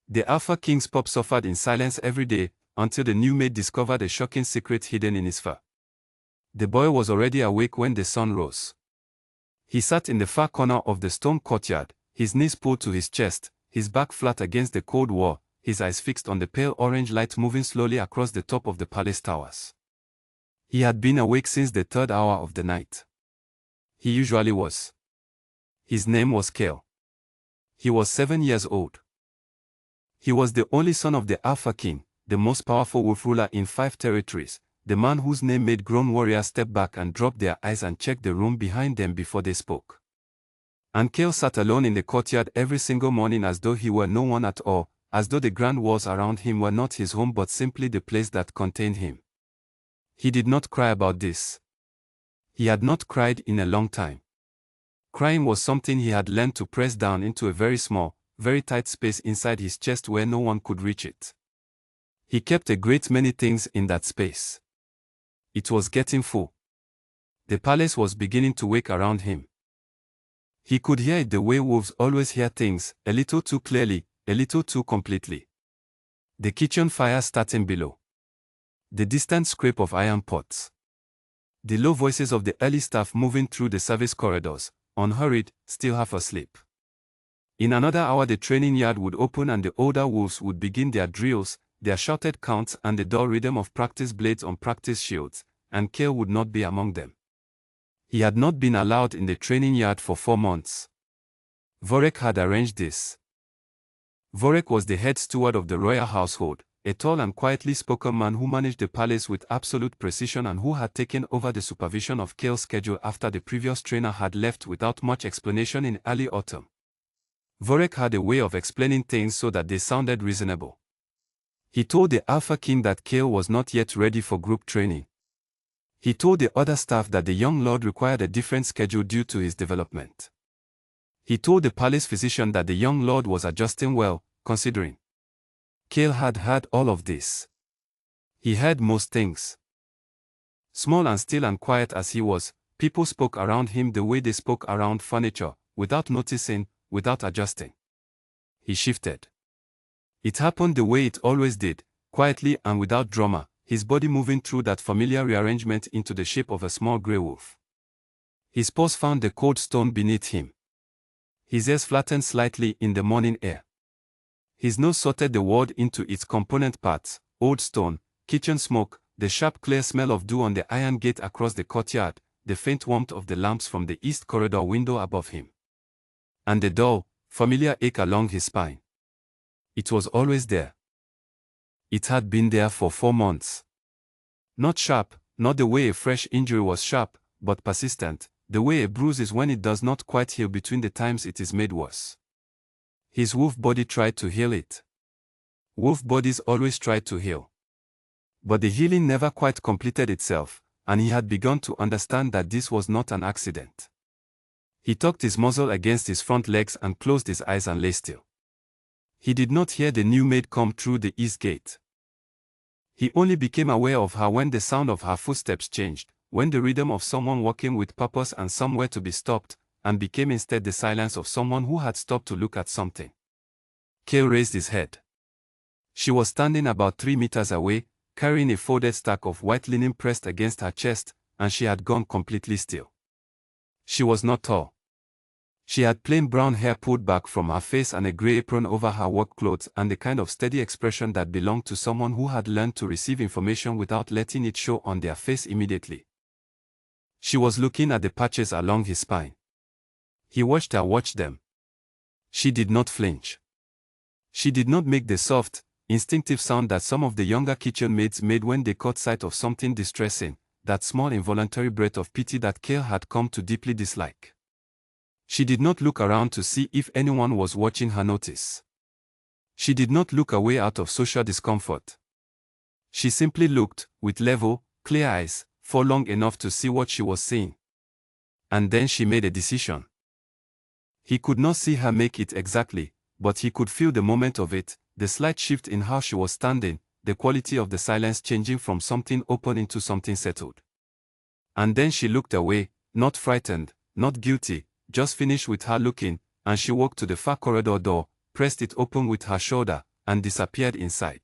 The Alpha King's pup suffered in silence every day, until the new maid discovered a shocking secret hidden in his fur. The boy was already awake when the sun rose. He sat in the far corner of the stone courtyard, his knees pulled to his chest, his back flat against the cold wall, his eyes fixed on the pale orange light moving slowly across the top of the palace towers. He had been awake since the 3rd hour of the night. He usually was. His name was Cale. He was 7 years old. He was the only son of the Alpha King, the most powerful wolf ruler in 5 territories, the man whose name made grown warriors step back and drop their eyes and check the room behind them before they spoke. And Cale sat alone in the courtyard every single morning as though he were no one at all, as though the grand walls around him were not his home but simply the place that contained him. He did not cry about this. He had not cried in a long time. Crying was something he had learned to press down into a very small, very tight space inside his chest where no one could reach it. He kept a great many things in that space. It was getting full. The palace was beginning to wake around him. He could hear it the way wolves always hear things, a little too clearly, a little too completely. The kitchen fire starting below. The distant scrape of iron pots. The low voices of the early staff moving through the service corridors, unhurried, still half asleep. In another hour the training yard would open and the older wolves would begin their drills, their shouted counts and the dull rhythm of practice blades on practice shields, and Cale would not be among them. He had not been allowed in the training yard for 4 months. Vorek had arranged this. Vorek was the head steward of the royal household, a tall and quietly spoken man who managed the palace with absolute precision and who had taken over the supervision of Cale's schedule after the previous trainer had left without much explanation in early autumn. Vorek had a way of explaining things so that they sounded reasonable. He told the Alpha King that Cale was not yet ready for group training. He told the other staff that the young lord required a different schedule due to his development. He told the palace physician that the young lord was adjusting well, considering. Cale had heard all of this. He heard most things. Small and still and quiet as he was, people spoke around him the way they spoke around furniture, without noticing, without adjusting. He shifted. It happened the way it always did, quietly and without drama, his body moving through that familiar rearrangement into the shape of a small grey wolf. His paws found the cold stone beneath him. His ears flattened slightly in the morning air. His nose sorted the world into its component parts, old stone, kitchen smoke, the sharp clear smell of dew on the iron gate across the courtyard, the faint warmth of the lamps from the east corridor window above him. And the dull, familiar ache along his spine. It was always there. It had been there for 4 months. Not sharp, not the way a fresh injury was sharp, but persistent, the way a bruise is when it does not quite heal between the times it is made worse. His wolf body tried to heal it. Wolf bodies always try to heal. But the healing never quite completed itself, and he had begun to understand that this was not an accident. He tucked his muzzle against his front legs and closed his eyes and lay still. He did not hear the new maid come through the east gate. He only became aware of her when the sound of her footsteps changed, when the rhythm of someone walking with purpose and somewhere to be stopped, and became instead the silence of someone who had stopped to look at something. Cale raised his head. She was standing about 3 meters away, carrying a folded stack of white linen pressed against her chest, and she had gone completely still. She was not tall. She had plain brown hair pulled back from her face and a grey apron over her work clothes and the kind of steady expression that belonged to someone who had learned to receive information without letting it show on their face immediately. She was looking at the patches along his spine. He watched her watch them. She did not flinch. She did not make the soft, instinctive sound that some of the younger kitchen maids made when they caught sight of something distressing, that small involuntary breath of pity that Cale had come to deeply dislike. She did not look around to see if anyone was watching her notice. She did not look away out of social discomfort. She simply looked, with level, clear eyes, for long enough to see what she was seeing. And then she made a decision. He could not see her make it exactly, but he could feel the moment of it, the slight shift in how she was standing, the quality of the silence changing from something open into something settled. And then she looked away, not frightened, not guilty, just finished with her looking, and she walked to the far corridor door, pressed it open with her shoulder, and disappeared inside.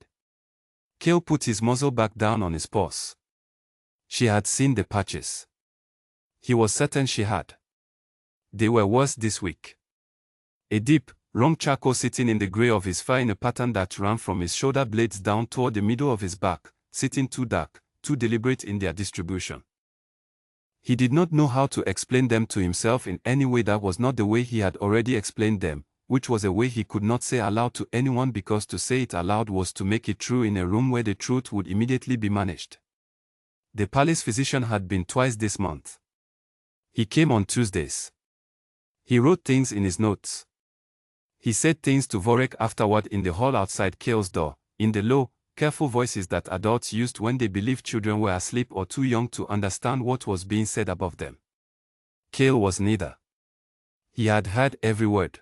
Kale put his muzzle back down on his paws. She had seen the patches. He was certain she had. They were worse this week. A deep, long charcoal sitting in the gray of his fur in a pattern that ran from his shoulder blades down toward the middle of his back, sitting too dark, too deliberate in their distribution. He did not know how to explain them to himself in any way that was not the way he had already explained them, which was a way he could not say aloud to anyone because to say it aloud was to make it true in a room where the truth would immediately be managed. The palace physician had been twice this month. He came on Tuesdays. He wrote things in his notes. He said things to Vorek afterward in the hall outside Kale's door, in the low, careful voices that adults used when they believed children were asleep or too young to understand what was being said above them. Kale was neither. He had heard every word.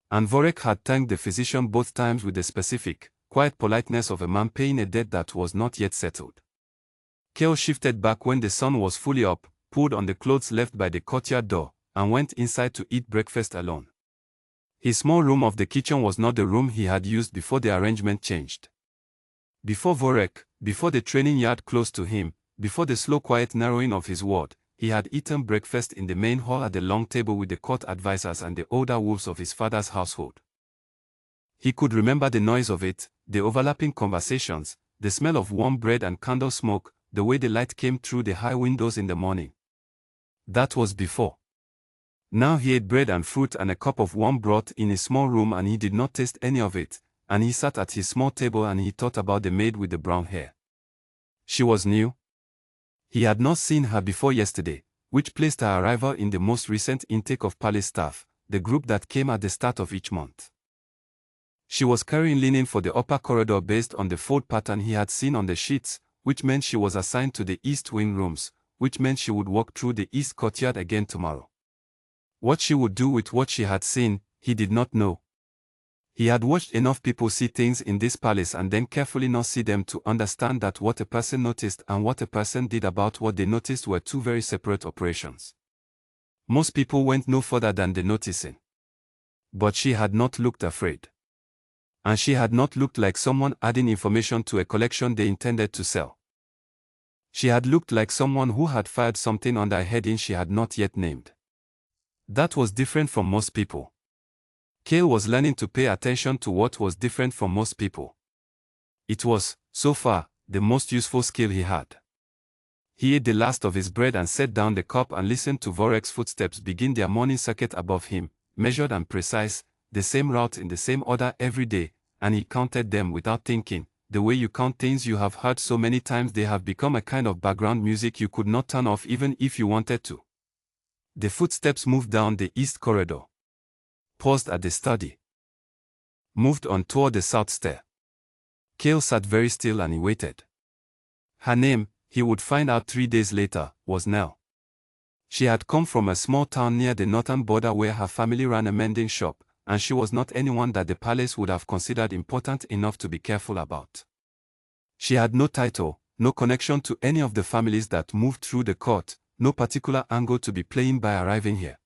And Vorek had thanked the physician both times with the specific, quiet politeness of a man paying a debt that was not yet settled. Kale shifted back when the sun was fully up, pulled on the clothes left by the courtyard door, and went inside to eat breakfast alone. His small room of the kitchen was not the room he had used before the arrangement changed. Before Vorek, before the training yard close to him, before the slow quiet narrowing of his ward, he had eaten breakfast in the main hall at the long table with the court advisers and the older wolves of his father's household. He could remember the noise of it, the overlapping conversations, the smell of warm bread and candle smoke, the way the light came through the high windows in the morning. That was before. Now he ate bread and fruit and a cup of warm broth in his small room and he did not taste any of it, and he sat at his small table and he thought about the maid with the brown hair. She was new. He had not seen her before yesterday, which placed her arrival in the most recent intake of palace staff, the group that came at the start of each month. She was carrying linen for the upper corridor based on the fold pattern he had seen on the sheets, which meant she was assigned to the east wing rooms, which meant she would walk through the east courtyard again tomorrow. What she would do with what she had seen, he did not know. He had watched enough people see things in this palace and then carefully not see them to understand that what a person noticed and what a person did about what they noticed were two very separate operations. Most people went no further than the noticing. But she had not looked afraid. And she had not looked like someone adding information to a collection they intended to sell. She had looked like someone who had fired something under a heading she had not yet named. That was different from most people. Kale was learning to pay attention to what was different from most people. It was, so far, the most useful skill he had. He ate the last of his bread and set down the cup and listened to Vorek's footsteps begin their morning circuit above him, measured and precise, the same route in the same order every day, and he counted them without thinking, the way you count things you have heard so many times they have become a kind of background music you could not turn off even if you wanted to. The footsteps moved down the east corridor. Paused at the study. Moved on toward the south stair. Kale sat very still and he waited. Her name, he would find out 3 days later, was Nell. She had come from a small town near the northern border where her family ran a mending shop, and she was not anyone that the palace would have considered important enough to be careful about. She had no title, no connection to any of the families that moved through the court, no particular angle to be playing by arriving here.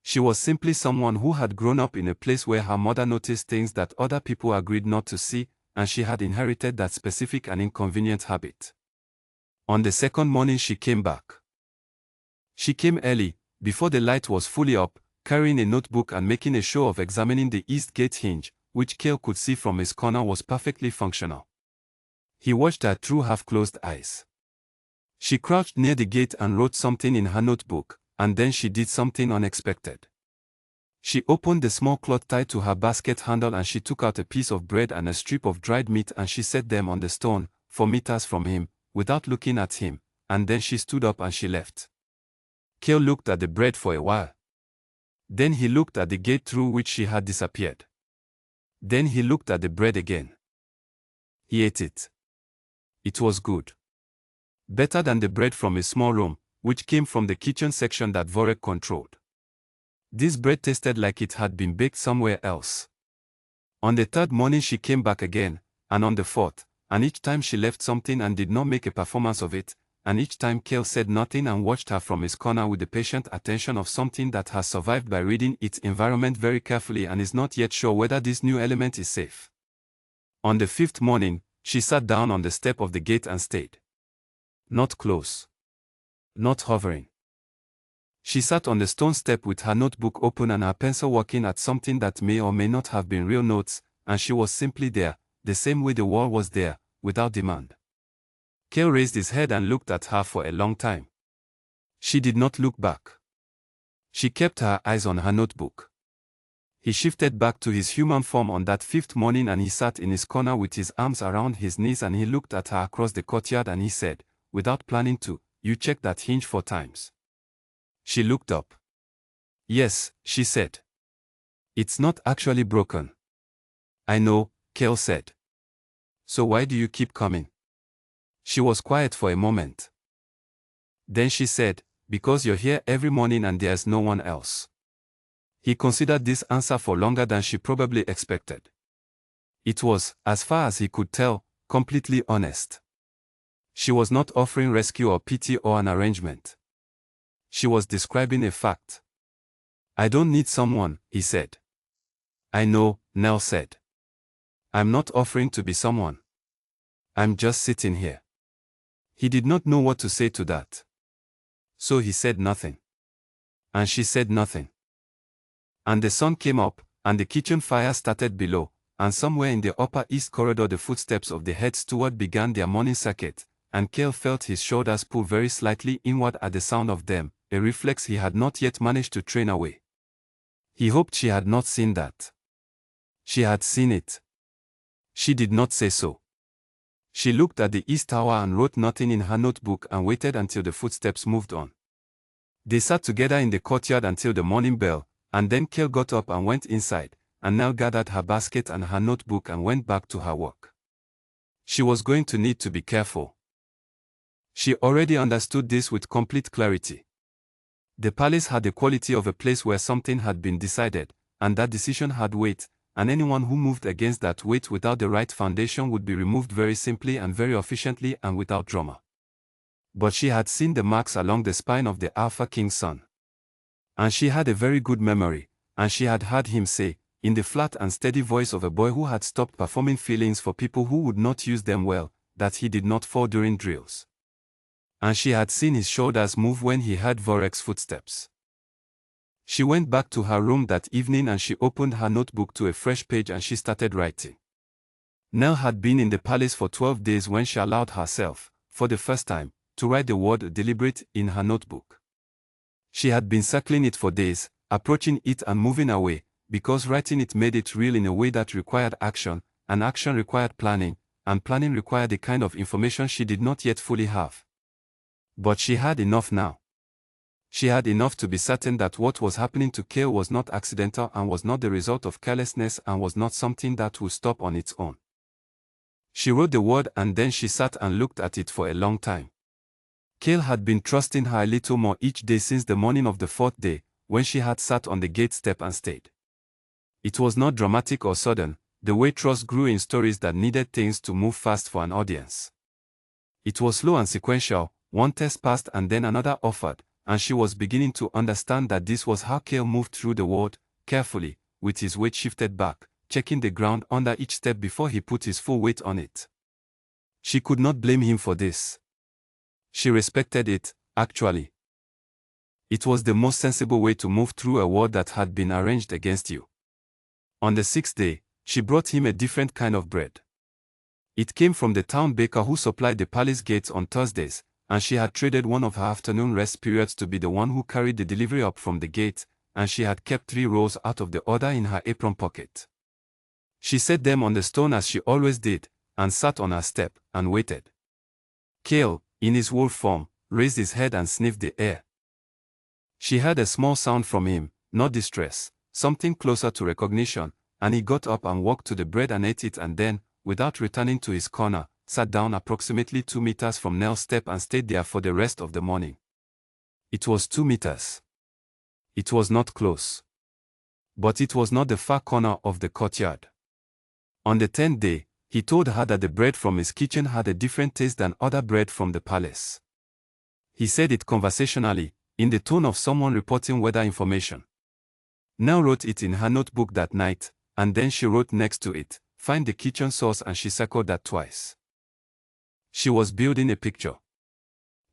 She was simply someone who had grown up in a place where her mother noticed things that other people agreed not to see, and she had inherited that specific and inconvenient habit. On the second morning she came back. She came early, before the light was fully up, carrying a notebook and making a show of examining the east gate hinge, which Kale could see from his corner was perfectly functional. He watched her through half-closed eyes. She crouched near the gate and wrote something in her notebook, and then she did something unexpected. She opened the small cloth tied to her basket handle and she took out a piece of bread and a strip of dried meat and she set them on the stone, 4 meters from him, without looking at him, and then she stood up and she left. Kale looked at the bread for a while. Then he looked at the gate through which she had disappeared. Then he looked at the bread again. He ate it. It was good. Better than the bread from his small room, which came from the kitchen section that Vorek controlled. This bread tasted like it had been baked somewhere else. On the third morning she came back again, and on the fourth, and each time she left something and did not make a performance of it, and each time Kale said nothing and watched her from his corner with the patient attention of something that has survived by reading its environment very carefully and is not yet sure whether this new element is safe. On the fifth morning, she sat down on the step of the gate and stayed. Not close. Not hovering. She sat on the stone step with her notebook open and her pencil working at something that may or may not have been real notes, and she was simply there, the same way the wall was there, without demand. Cale raised his head and looked at her for a long time. She did not look back. She kept her eyes on her notebook. He shifted back to his human form on that fifth morning and he sat in his corner with his arms around his knees and he looked at her across the courtyard and he said, without planning to, "You checked that hinge 4 times." She looked up. "Yes," she said. "It's not actually broken." "I know," Cale said. "So why do you keep coming?" She was quiet for a moment. Then she said, "Because you're here every morning and there's no one else." He considered this answer for longer than she probably expected. It was, as far as he could tell, completely honest. She was not offering rescue or pity or an arrangement. She was describing a fact. "I don't need someone," he said. "I know," Nell said. "I'm not offering to be someone. I'm just sitting here." He did not know what to say to that. So he said nothing. And she said nothing. And the sun came up, and the kitchen fire started below, and somewhere in the upper east corridor the footsteps of the head steward began their morning circuit, and Cale felt his shoulders pull very slightly inward at the sound of them, a reflex he had not yet managed to train away. He hoped she had not seen that. She had seen it. She did not say so. She looked at the east tower and wrote nothing in her notebook and waited until the footsteps moved on. They sat together in the courtyard until the morning bell, and then Cale got up and went inside, and Nell gathered her basket and her notebook and went back to her work. She was going to need to be careful. She already understood this with complete clarity. The palace had the quality of a place where something had been decided, and that decision had weight, and anyone who moved against that weight without the right foundation would be removed very simply and very efficiently and without drama. But she had seen the marks along the spine of the Alpha King's son. And she had a very good memory, and she had heard him say, in the flat and steady voice of a boy who had stopped performing feelings for people who would not use them well, that he did not fall during drills. And she had seen his shoulders move when he heard Vorek's footsteps. She went back to her room that evening and she opened her notebook to a fresh page and she started writing. Nell had been in the palace for 12 days when she allowed herself, for the first time, to write the word deliberate in her notebook. She had been circling it for days, approaching it and moving away, because writing it made it real in a way that required action, and action required planning, and planning required the kind of information she did not yet fully have. But she had enough now. She had enough to be certain that what was happening to Cale was not accidental and was not the result of carelessness and was not something that would stop on its own. She wrote the word and then she sat and looked at it for a long time. Cale had been trusting her a little more each day since the morning of the 4th day, when she had sat on the gate step and stayed. It was not dramatic or sudden, the way trust grew in stories that needed things to move fast for an audience. It was slow and sequential, one test passed and then another offered, and she was beginning to understand that this was how Cale moved through the world, carefully, with his weight shifted back, checking the ground under each step before he put his full weight on it. She could not blame him for this. She respected it, actually. It was the most sensible way to move through a world that had been arranged against you. On the 6th day, she brought him a different kind of bread. It came from the town baker who supplied the palace gates on Thursdays, and she had traded one of her afternoon rest periods to be the one who carried the delivery up from the gate, and she had kept 3 rolls out of the order in her apron pocket. She set them on the stone as she always did, and sat on her step, and waited. Cale, in his wolf form, raised his head and sniffed the air. She heard a small sound from him, not distress, something closer to recognition, and he got up and walked to the bread and ate it and then, without returning to his corner, sat down approximately 2 meters from Nell's step and stayed there for the rest of the morning. It was 2 meters. It was not close. But it was not the far corner of the courtyard. On the 10th day, he told her that the bread from his kitchen had a different taste than other bread from the palace. He said it conversationally, in the tone of someone reporting weather information. Nell wrote it in her notebook that night, and then she wrote next to it, find the kitchen source, and she circled that twice. She was building a picture.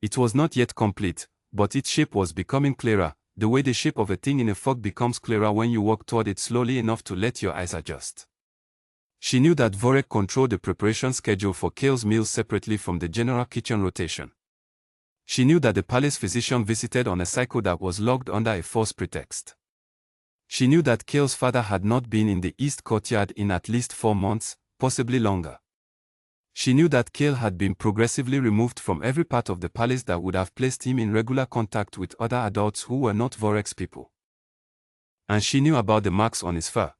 It was not yet complete, but its shape was becoming clearer, the way the shape of a thing in a fog becomes clearer when you walk toward it slowly enough to let your eyes adjust. She knew that Vorek controlled the preparation schedule for Kale's meals separately from the general kitchen rotation. She knew that the palace physician visited on a cycle that was logged under a false pretext. She knew that Kale's father had not been in the East Courtyard in at least 4 months, possibly longer. She knew that Kale had been progressively removed from every part of the palace that would have placed him in regular contact with other adults who were not Vorek's people. And she knew about the marks on his fur.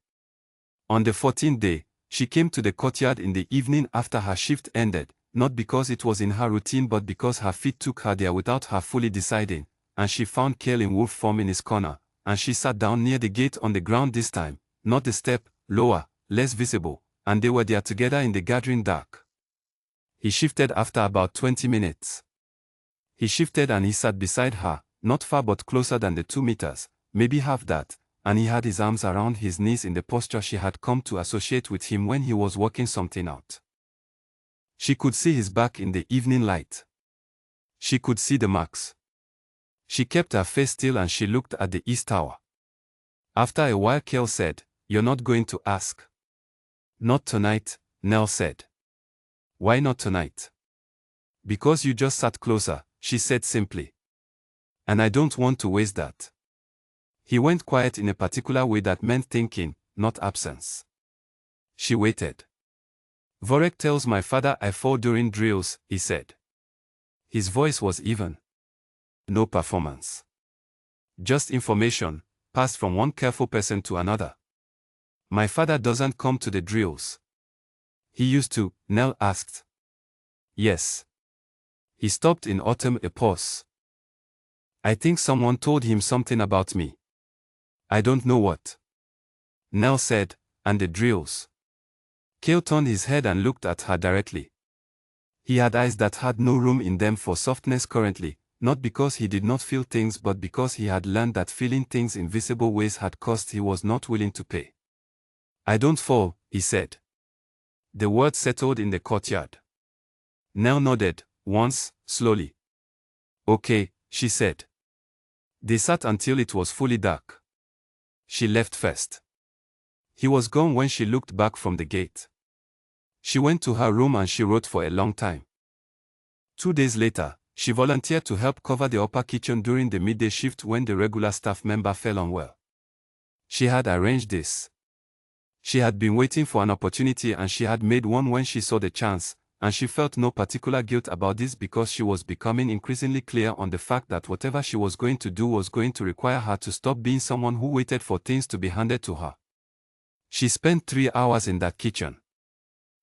On the 14th day, she came to the courtyard in the evening after her shift ended, not because it was in her routine but because her feet took her there without her fully deciding, and she found Kale in wolf form in his corner, and she sat down near the gate on the ground this time, not the step, lower, less visible, and they were there together in the gathering dark. He shifted after about 20 minutes. He shifted and he sat beside her, not far but closer than the 2 meters, maybe half that, and he had his arms around his knees in the posture she had come to associate with him when he was working something out. She could see his back in the evening light. She could see the marks. She kept her face still and she looked at the east tower. After a while Kale said, "You're not going to ask?" "Not tonight," Nell said. "Why not tonight?" "Because you just sat closer," she said simply. "And I don't want to waste that." He went quiet in a particular way that meant thinking, not absence. She waited. "Vorek tells my father I fall during drills," he said. His voice was even. No performance. Just information, passed from one careful person to another. "My father doesn't come to the drills." "He used to," Nell asked. "Yes." He stopped in autumn, a pause. "I think someone told him something about me." "I don't know what." Nell said, "And the drills." Kale turned his head and looked at her directly. He had eyes that had no room in them for softness currently, not because he did not feel things but because he had learned that feeling things in visible ways had cost he was not willing to pay. "I don't fall," he said. The word settled in the courtyard. Nell nodded, once, slowly. "Okay," she said. They sat until it was fully dark. She left first. He was gone when she looked back from the gate. She went to her room and she wrote for a long time. 2 days later, she volunteered to help cover the upper kitchen during the midday shift when the regular staff member fell unwell. She had arranged this. She had been waiting for an opportunity and she had made one when she saw the chance, and she felt no particular guilt about this because she was becoming increasingly clear on the fact that whatever she was going to do was going to require her to stop being someone who waited for things to be handed to her. She spent 3 hours in that kitchen.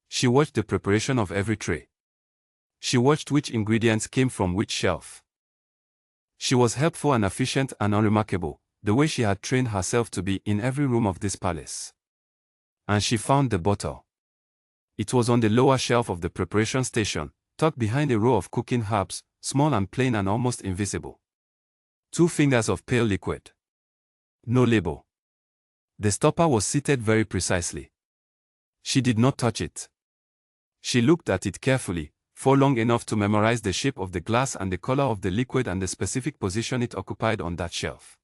She watched the preparation of every tray. She watched which ingredients came from which shelf. She was helpful and efficient and unremarkable, the way she had trained herself to be in every room of this palace. And she found the bottle. It was on the lower shelf of the preparation station, tucked behind a row of cooking herbs, small and plain and almost invisible. 2 fingers of pale liquid. No label. The stopper was seated very precisely. She did not touch it. She looked at it carefully, for long enough to memorize the shape of the glass and the color of the liquid and the specific position it occupied on that shelf.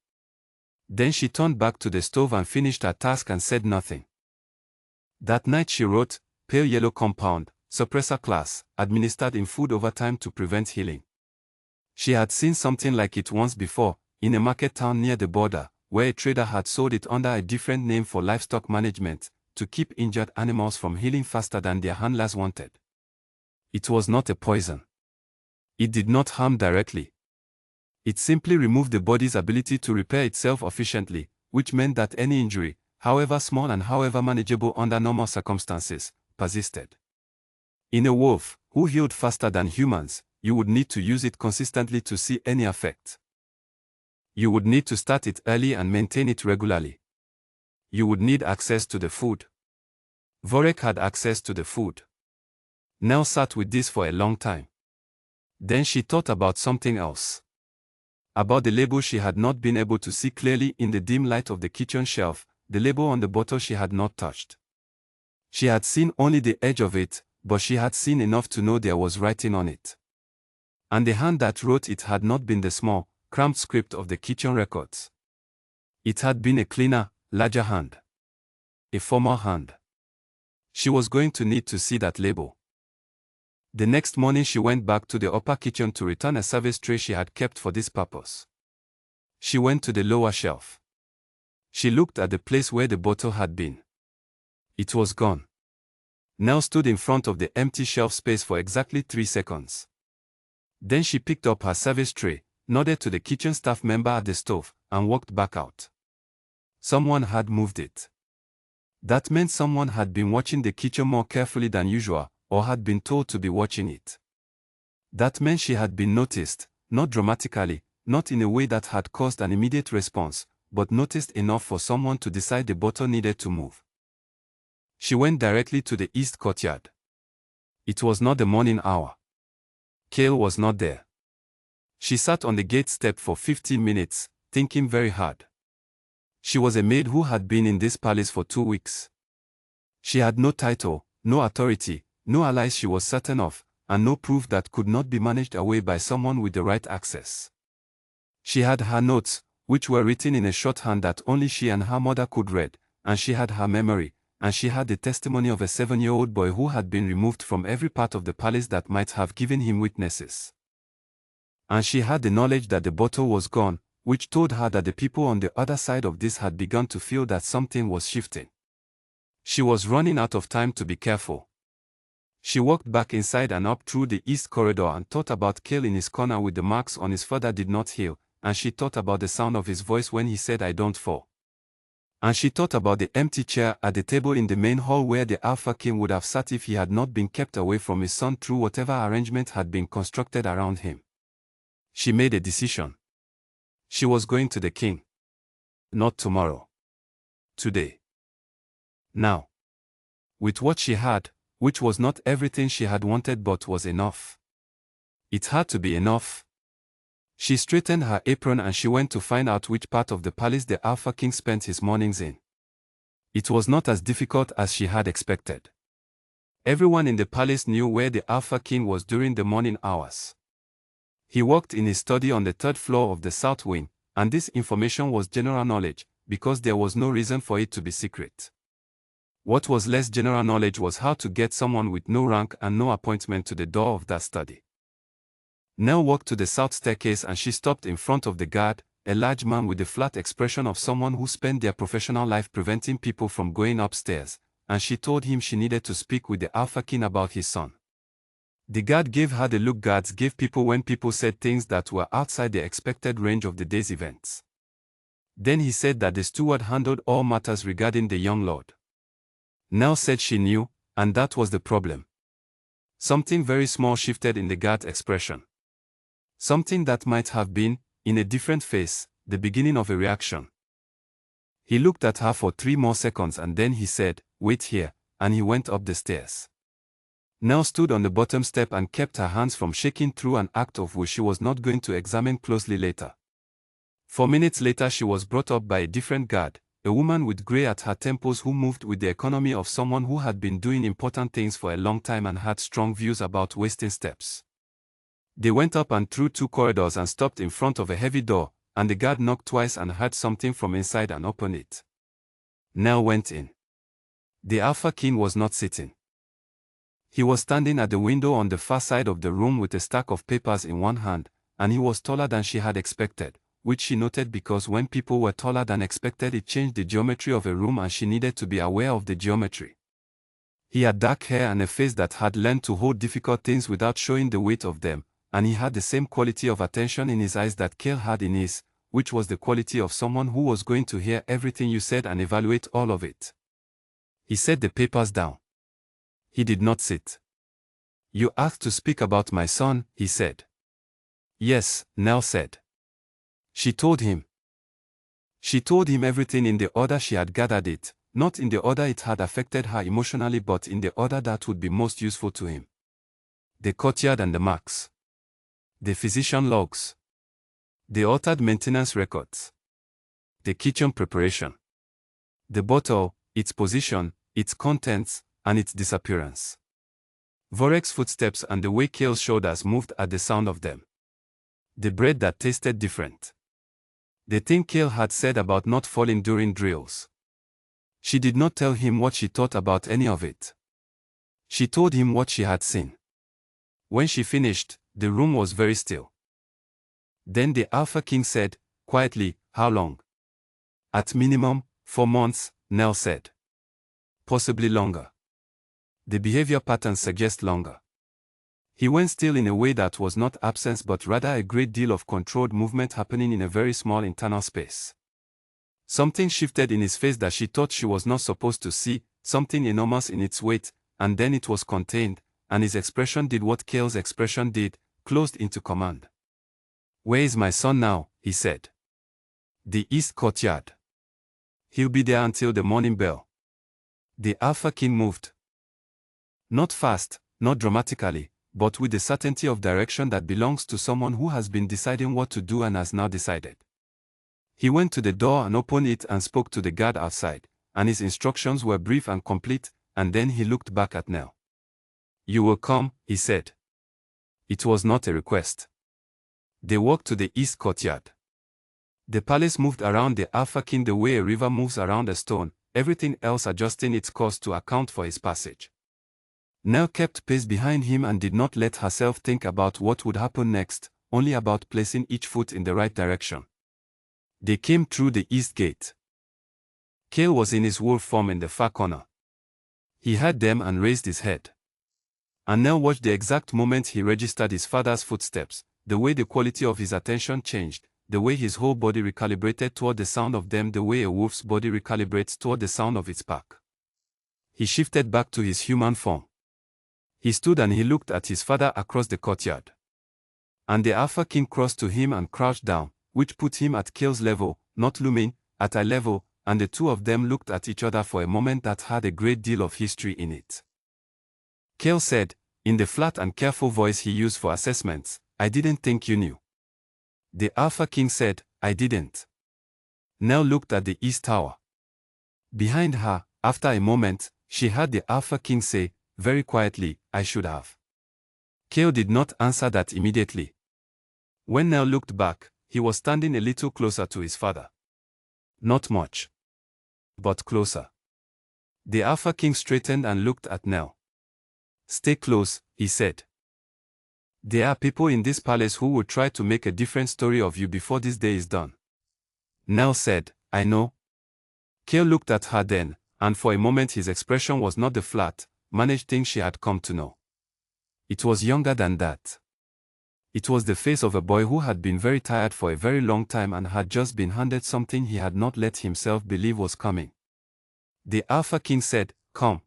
Then she turned back to the stove and finished her task and said nothing. That night she wrote, "Pale yellow compound, suppressor class, administered in food over time to prevent healing." She had seen something like it once before, in a market town near the border, where a trader had sold it under a different name for livestock management, to keep injured animals from healing faster than their handlers wanted. It was not a poison. It did not harm directly. It simply removed the body's ability to repair itself efficiently, which meant that any injury, however small and however manageable under normal circumstances, persisted. In a wolf, who healed faster than humans, you would need to use it consistently to see any effect. You would need to start it early and maintain it regularly. You would need access to the food. Vorek had access to the food. Nell sat with this for a long time. Then she thought about something else. About the label she had not been able to see clearly in the dim light of the kitchen shelf, the label on the bottle she had not touched. She had seen only the edge of it, but she had seen enough to know there was writing on it. And the hand that wrote it had not been the small, cramped script of the kitchen records. It had been a cleaner, larger hand. A formal hand. She was going to need to see that label. The next morning she went back to the upper kitchen to return a service tray she had kept for this purpose. She went to the lower shelf. She looked at the place where the bottle had been. It was gone. Nell stood in front of the empty shelf space for exactly 3 seconds. Then she picked up her service tray, nodded to the kitchen staff member at the stove, and walked back out. Someone had moved it. That meant someone had been watching the kitchen more carefully than usual, or had been told to be watching it. That meant she had been noticed, not dramatically, not in a way that had caused an immediate response, but noticed enough for someone to decide the bottle needed to move. She went directly to the east courtyard. It was not the morning hour. Cale was not there. She sat on the gate step for 15 minutes, thinking very hard. She was a maid who had been in this palace for 2 weeks. She had no title, no authority, no allies she was certain of, and no proof that could not be managed away by someone with the right access. She had her notes, which were written in a shorthand that only she and her mother could read, and she had her memory, and she had the testimony of a 7-year-old boy who had been removed from every part of the palace that might have given him witnesses. And she had the knowledge that the bottle was gone, which told her that the people on the other side of this had begun to feel that something was shifting. She was running out of time to be careful. She walked back inside and up through the east corridor and thought about Cale in his corner with the marks on his fur that did not heal, and she thought about the sound of his voice when he said "I don't fall." And she thought about the empty chair at the table in the main hall where the Alpha King would have sat if he had not been kept away from his son through whatever arrangement had been constructed around him. She made a decision. She was going to the king. Not tomorrow. Today. Now. With what she had, which was not everything she had wanted but was enough. It had to be enough. She straightened her apron and she went to find out which part of the palace the Alpha King spent his mornings in. It was not as difficult as she had expected. Everyone in the palace knew where the Alpha King was during the morning hours. He worked in his study on the 3rd floor of the south wing, and this information was general knowledge, because there was no reason for it to be secret. What was less general knowledge was how to get someone with no rank and no appointment to the door of that study. Nell walked to the south staircase and she stopped in front of the guard, a large man with the flat expression of someone who spent their professional life preventing people from going upstairs, and she told him she needed to speak with the Alpha King about his son. The guard gave her the look guards give people when people said things that were outside the expected range of the day's events. Then he said that the steward handled all matters regarding the young lord. Nell said she knew, and that was the problem. Something very small shifted in the guard's expression. Something that might have been, in a different face, the beginning of a reaction. He looked at her for 3 more seconds and then he said, "Wait here," and he went up the stairs. Nell stood on the bottom step and kept her hands from shaking through an act of which she was not going to examine closely later. 4 minutes later she was brought up by a different guard, a woman with grey at her temples who moved with the economy of someone who had been doing important things for a long time and had strong views about wasting steps. They went up and through 2 corridors and stopped in front of a heavy door, and the guard knocked twice and heard something from inside and opened it. Nell went in. The Alpha King was not sitting. He was standing at the window on the far side of the room with a stack of papers in one hand, and he was taller than she had expected, which she noted because when people were taller than expected it changed the geometry of a room and she needed to be aware of the geometry. He had dark hair and a face that had learned to hold difficult things without showing the weight of them, and he had the same quality of attention in his eyes that Cale had in his, which was the quality of someone who was going to hear everything you said and evaluate all of it. He set the papers down. He did not sit. "You asked to speak about my son," he said. "Yes," Nell said. She told him. She told him everything in the order she had gathered it, not in the order it had affected her emotionally but in the order that would be most useful to him. The courtyard and the marks. The physician logs. The altered maintenance records. The kitchen preparation. The bottle, its position, its contents, and its disappearance. Vorek's footsteps and the way Kale's shoulders moved at the sound of them. The bread that tasted different. The thing Kale had said about not falling during drills. She did not tell him what she thought about any of it. She told him what she had seen. When she finished, the room was very still. Then the Alpha King said, quietly, "How long?" "At minimum, 4 months, Nell said. "Possibly longer. The behavior patterns suggest longer." He went still in a way that was not absence but rather a great deal of controlled movement happening in a very small internal space. Something shifted in his face that she thought she was not supposed to see, something enormous in its weight, and then it was contained, and his expression did what Kale's expression did, closed into command. "Where is my son now?" he said. "The East Courtyard. He'll be there until the morning bell." The Alpha King moved. Not fast, not dramatically, but with the certainty of direction that belongs to someone who has been deciding what to do and has now decided. He went to the door and opened it and spoke to the guard outside, and his instructions were brief and complete, and then he looked back at Nell. "You will come," he said. It was not a request. They walked to the East Courtyard. The palace moved around the Alpha King the way a river moves around a stone, everything else adjusting its course to account for his passage. Nell kept pace behind him and did not let herself think about what would happen next, only about placing each foot in the right direction. They came through the east gate. Kale was in his wolf form in the far corner. He heard them and raised his head. And Nell watched the exact moment he registered his father's footsteps, the way the quality of his attention changed, the way his whole body recalibrated toward the sound of them, the way a wolf's body recalibrates toward the sound of its pack. He shifted back to his human form. He stood and he looked at his father across the courtyard. And the Alpha King crossed to him and crouched down, which put him at Kale's level, not looming, at eye level, and the two of them looked at each other for a moment that had a great deal of history in it. Kale said, in the flat and careful voice he used for assessments, "I didn't think you knew." The Alpha King said, "I didn't." Nell looked at the East Tower. Behind her, after a moment, she heard the Alpha King say, very quietly, "I should have." Kale did not answer that immediately. When Nell looked back, he was standing a little closer to his father. Not much, but closer. The Alpha King straightened and looked at Nell. "Stay close," he said. "There are people in this palace who will try to make a different story of you before this day is done." Nell said, "I know." Kale looked at her then, and for a moment his expression was not the flat, managed thing she had come to know. It was younger than that. It was the face of a boy who had been very tired for a very long time and had just been handed something he had not let himself believe was coming. The Alpha King said, "Come."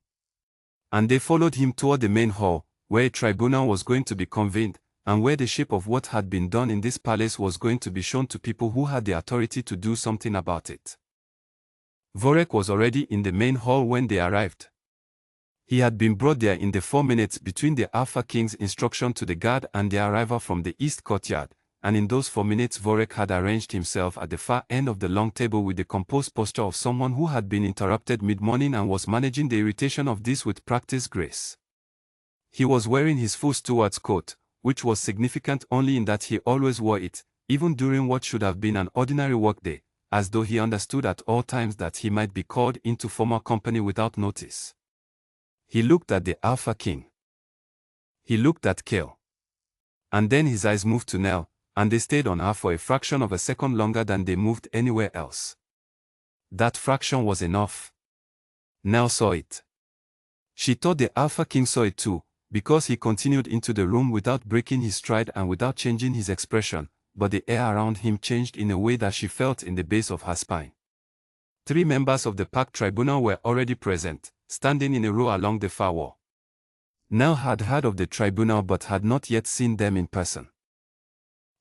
And they followed him toward the main hall, where a tribunal was going to be convened, and where the shape of what had been done in this palace was going to be shown to people who had the authority to do something about it. Vorek was already in the main hall when they arrived. He had been brought there in the 4 minutes between the Alpha King's instruction to the guard and their arrival from the East Courtyard, and in those 4 minutes Vorek had arranged himself at the far end of the long table with the composed posture of someone who had been interrupted mid-morning and was managing the irritation of this with practiced grace. He was wearing his full steward's coat, which was significant only in that he always wore it, even during what should have been an ordinary workday, as though he understood at all times that he might be called into formal company without notice. He looked at the Alpha King. He looked at Kale. And then his eyes moved to Nell, and they stayed on her for a fraction of a second longer than they moved anywhere else. That fraction was enough. Nell saw it. She thought the Alpha King saw it too, because he continued into the room without breaking his stride and without changing his expression, but the air around him changed in a way that she felt in the base of her spine. 3 members of the packed tribunal were already present, standing in a row along the far wall. Nell had heard of the tribunal but had not yet seen them in person.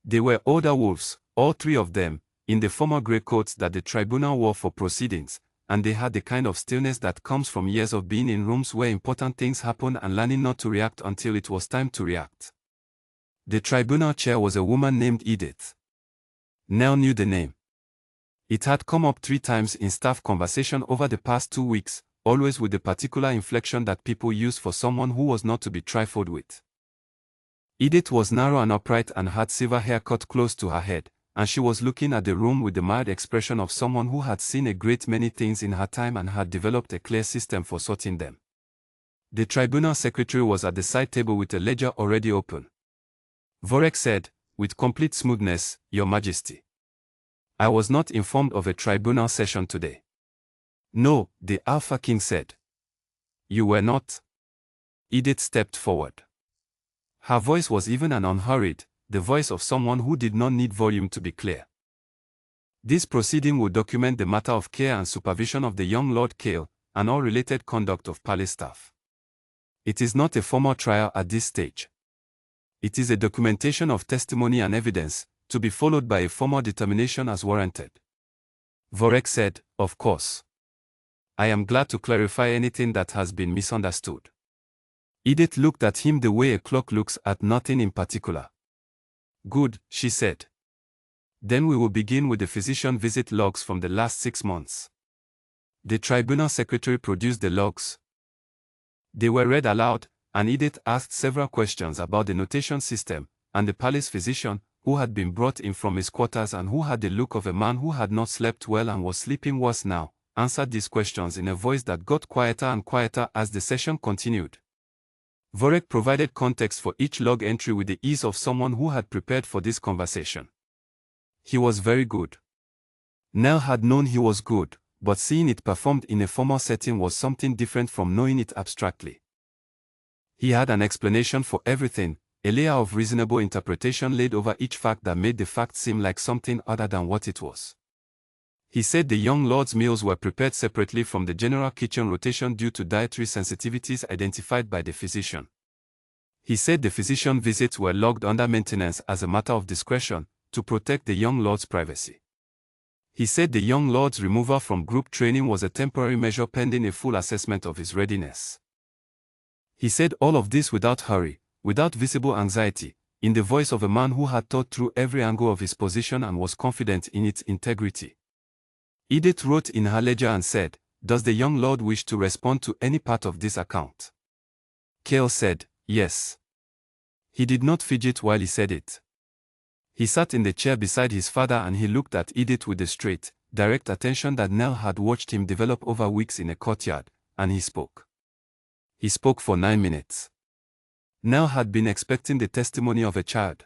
They were older wolves, all 3 of them, in the formal grey coats that the tribunal wore for proceedings, and they had the kind of stillness that comes from years of being in rooms where important things happen and learning not to react until it was time to react. The tribunal chair was a woman named Edith. Nell knew the name. It had come up 3 times in staff conversation over the past 2 weeks, always with the particular inflection that people used for someone who was not to be trifled with. Edith was narrow and upright and had silver hair cut close to her head, and she was looking at the room with the mild expression of someone who had seen a great many things in her time and had developed a clear system for sorting them. The tribunal secretary was at the side table with a ledger already open. Vorek said, with complete smoothness, Your Majesty. I was not informed of a tribunal session today. No, the Alpha King said. You were not? Edith stepped forward. Her voice was even and unhurried, the voice of someone who did not need volume to be clear. This proceeding will document the matter of care and supervision of the young Lord Cale, and all related conduct of palace staff. It is not a formal trial at this stage. It is a documentation of testimony and evidence, to be followed by a formal determination as warranted. Vorek said, Of course. I am glad to clarify anything that has been misunderstood. Edith looked at him the way a clock looks at nothing in particular. Good, she said. Then we will begin with the physician visit logs from the last 6 months. The tribunal secretary produced the logs. They were read aloud, and Edith asked several questions about the notation system, and the palace physician, who had been brought in from his quarters and who had the look of a man who had not slept well and was sleeping worse now, answered these questions in a voice that got quieter and quieter as the session continued. Vorek provided context for each log entry with the ease of someone who had prepared for this conversation. He was very good. Nell had known he was good, but seeing it performed in a formal setting was something different from knowing it abstractly. He had an explanation for everything, a layer of reasonable interpretation laid over each fact that made the fact seem like something other than what it was. He said the young lord's meals were prepared separately from the general kitchen rotation due to dietary sensitivities identified by the physician. He said the physician visits were logged under maintenance as a matter of discretion, to protect the young lord's privacy. He said the young lord's removal from group training was a temporary measure pending a full assessment of his readiness. He said all of this without hurry, without visible anxiety, in the voice of a man who had thought through every angle of his position and was confident in its integrity. Edith wrote in her ledger and said, Does the young lord wish to respond to any part of this account? Cale said, Yes. He did not fidget while he said it. He sat in the chair beside his father and he looked at Edith with the straight, direct attention that Nell had watched him develop over weeks in a courtyard, and he spoke. He spoke for 9 minutes. Nell had been expecting the testimony of a child.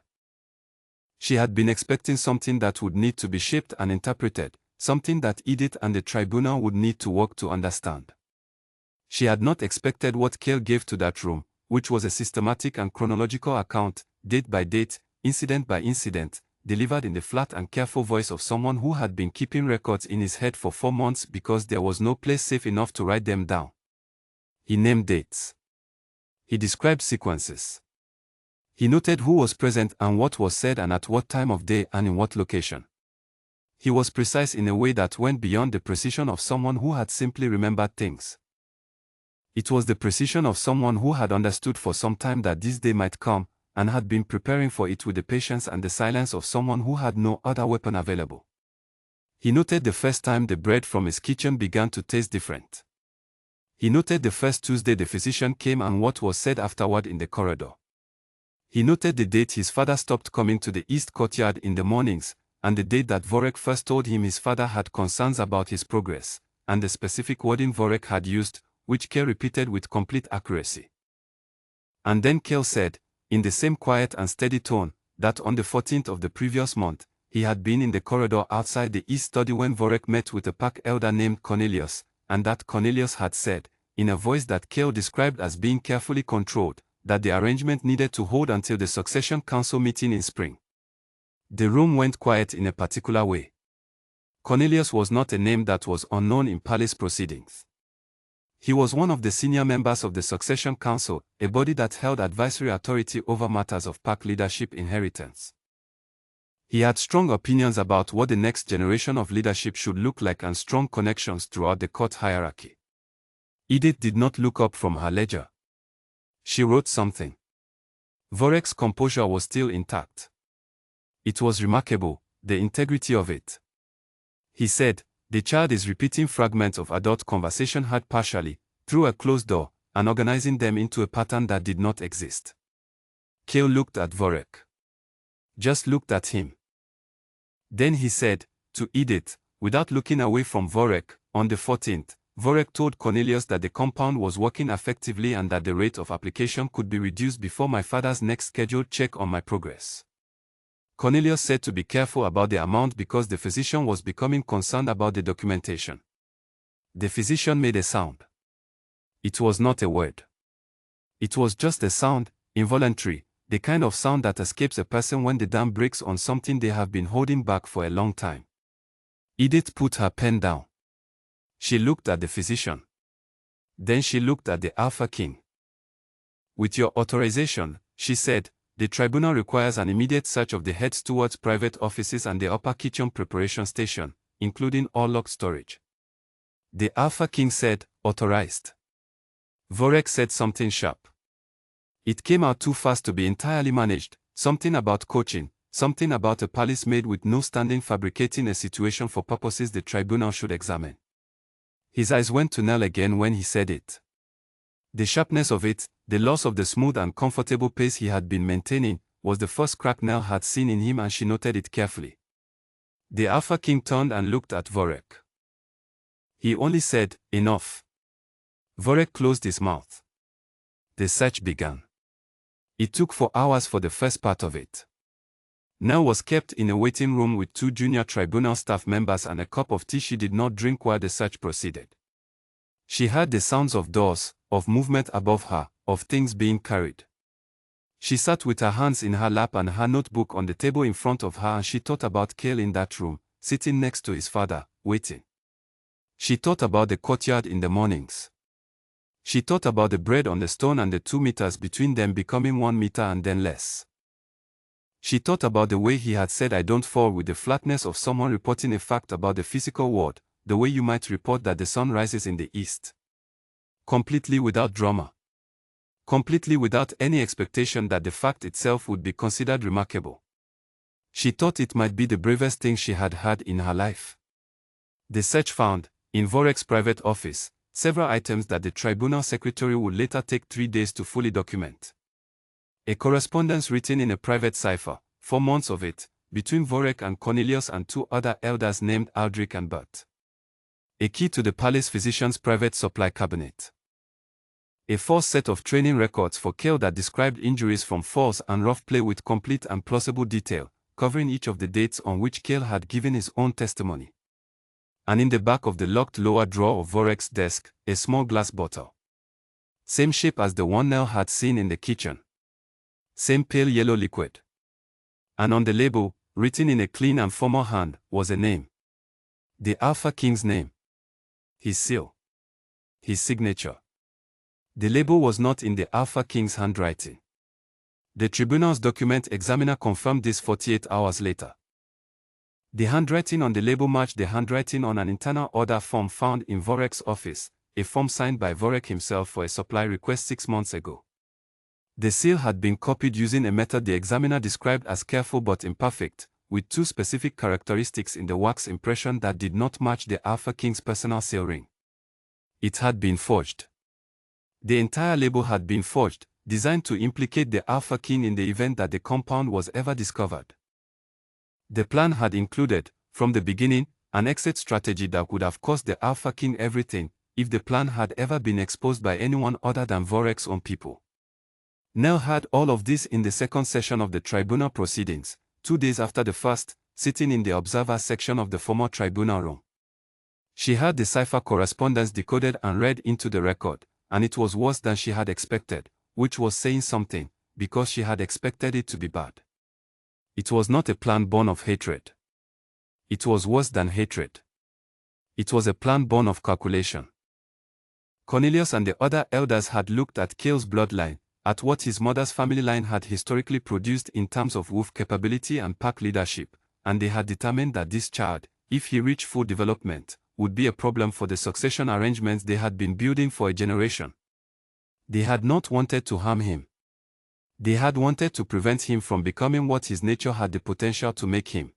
She had been expecting something that would need to be shaped and interpreted, something that Edith and the tribunal would need to work to understand. She had not expected what Cale gave to that room, which was a systematic and chronological account, date by date, incident by incident, delivered in the flat and careful voice of someone who had been keeping records in his head for 4 months because there was no place safe enough to write them down. He named dates. He described sequences. He noted who was present and what was said and at what time of day and in what location. He was precise in a way that went beyond the precision of someone who had simply remembered things. It was the precision of someone who had understood for some time that this day might come, and had been preparing for it with the patience and the silence of someone who had no other weapon available. He noted the first time the bread from his kitchen began to taste different. He noted the first Tuesday the physician came and what was said afterward in the corridor. He noted the date his father stopped coming to the East Courtyard in the mornings, and the date that Vorek first told him his father had concerns about his progress, and the specific wording Vorek had used, which Cale repeated with complete accuracy. And then Cale said, in the same quiet and steady tone, that on the 14th of the previous month, he had been in the corridor outside the East study when Vorek met with a pack elder named Cornelius, and that Cornelius had said, in a voice that Cale described as being carefully controlled, that the arrangement needed to hold until the succession council meeting in spring. The room went quiet in a particular way. Cornelius was not a name that was unknown in palace proceedings. He was one of the senior members of the Succession Council, a body that held advisory authority over matters of pack leadership inheritance. He had strong opinions about what the next generation of leadership should look like and strong connections throughout the court hierarchy. Edith did not look up from her ledger. She wrote something. Vorek's composure was still intact. It was remarkable, the integrity of it. He said, The child is repeating fragments of adult conversation had partially, through a closed door, and organizing them into a pattern that did not exist. Cale looked at Vorek. Just looked at him. Then he said, to Edith, without looking away from Vorek, on the 14th, Vorek told Cornelius that the compound was working effectively and that the rate of application could be reduced before my father's next scheduled check on my progress. Cornelius said to be careful about the amount because the physician was becoming concerned about the documentation. The physician made a sound. It was not a word. It was just a sound, involuntary, the kind of sound that escapes a person when the dam breaks on something they have been holding back for a long time. Edith put her pen down. She looked at the physician. Then she looked at the Alpha King. With your authorization, she said, the tribunal requires an immediate search of the head steward's private offices and the upper kitchen preparation station, including all locked storage. The Alpha King said, authorized. Vorek said something sharp. It came out too fast to be entirely managed, something about coaching, something about a palace maid with no standing fabricating a situation for purposes the tribunal should examine. His eyes went to Nell again when he said it. The sharpness of it, the loss of the smooth and comfortable pace he had been maintaining, was the first crack Nell had seen in him, and she noted it carefully. The Alpha King turned and looked at Vorek. He only said, enough. Vorek closed his mouth. The search began. It took 4 hours for the first part of it. Nell was kept in a waiting room with 2 junior tribunal staff members and a cup of tea she did not drink while the search proceeded. She heard the sounds of doors, of movement above her, of things being carried. She sat with her hands in her lap and her notebook on the table in front of her, and she thought about Cale in that room, sitting next to his father, waiting. She thought about the courtyard in the mornings. She thought about the bread on the stone and the 2 meters between them becoming 1 meter and then less. She thought about the way he had said I don't fall with the flatness of someone reporting a fact about the physical world, the way you might report that the sun rises in the east. Completely without drama. Completely without any expectation that the fact itself would be considered remarkable. She thought it might be the bravest thing she had heard in her life. The search found, in Vorek's private office, several items that the tribunal secretary would later take 3 days to fully document. A correspondence written in a private cipher, 4 months of it, between Vorek and Cornelius and 2 other elders named Aldrich and Bert. A key to the palace physician's private supply cabinet. A 4th set of training records for Cale that described injuries from falls and rough play with complete and plausible detail, covering each of the dates on which Cale had given his own testimony. And in the back of the locked lower drawer of Vorek's desk, a small glass bottle. Same shape as the one Nell had seen in the kitchen. Same pale yellow liquid. And on the label, written in a clean and formal hand, was a name. The Alpha King's name. His seal. His signature. The label was not in the Alpha King's handwriting. The tribunal's document examiner confirmed this 48 hours later. The handwriting on the label matched the handwriting on an internal order form found in Vorek's office, a form signed by Vorek himself for a supply request 6 months ago. The seal had been copied using a method the examiner described as careful but imperfect, with 2 specific characteristics in the wax impression that did not match the Alpha King's personal seal ring. It had been forged. The entire label had been forged, designed to implicate the Alpha King in the event that the compound was ever discovered. The plan had included, from the beginning, an exit strategy that would have cost the Alpha King everything, if the plan had ever been exposed by anyone other than Vorek's own people. Nell heard all of this in the second session of the tribunal proceedings, 2 days after the first, sitting in the observer section of the former tribunal room. She heard the cipher correspondence decoded and read into the record, and it was worse than she had expected, which was saying something, because she had expected it to be bad. It was not a plan born of hatred. It was worse than hatred. It was a plan born of calculation. Cornelius and the other elders had looked at Cale's bloodline, at what his mother's family line had historically produced in terms of wolf capability and pack leadership, and they had determined that this child, if he reached full development, would be a problem for the succession arrangements they had been building for a generation. They had not wanted to harm him. They had wanted to prevent him from becoming what his nature had the potential to make him.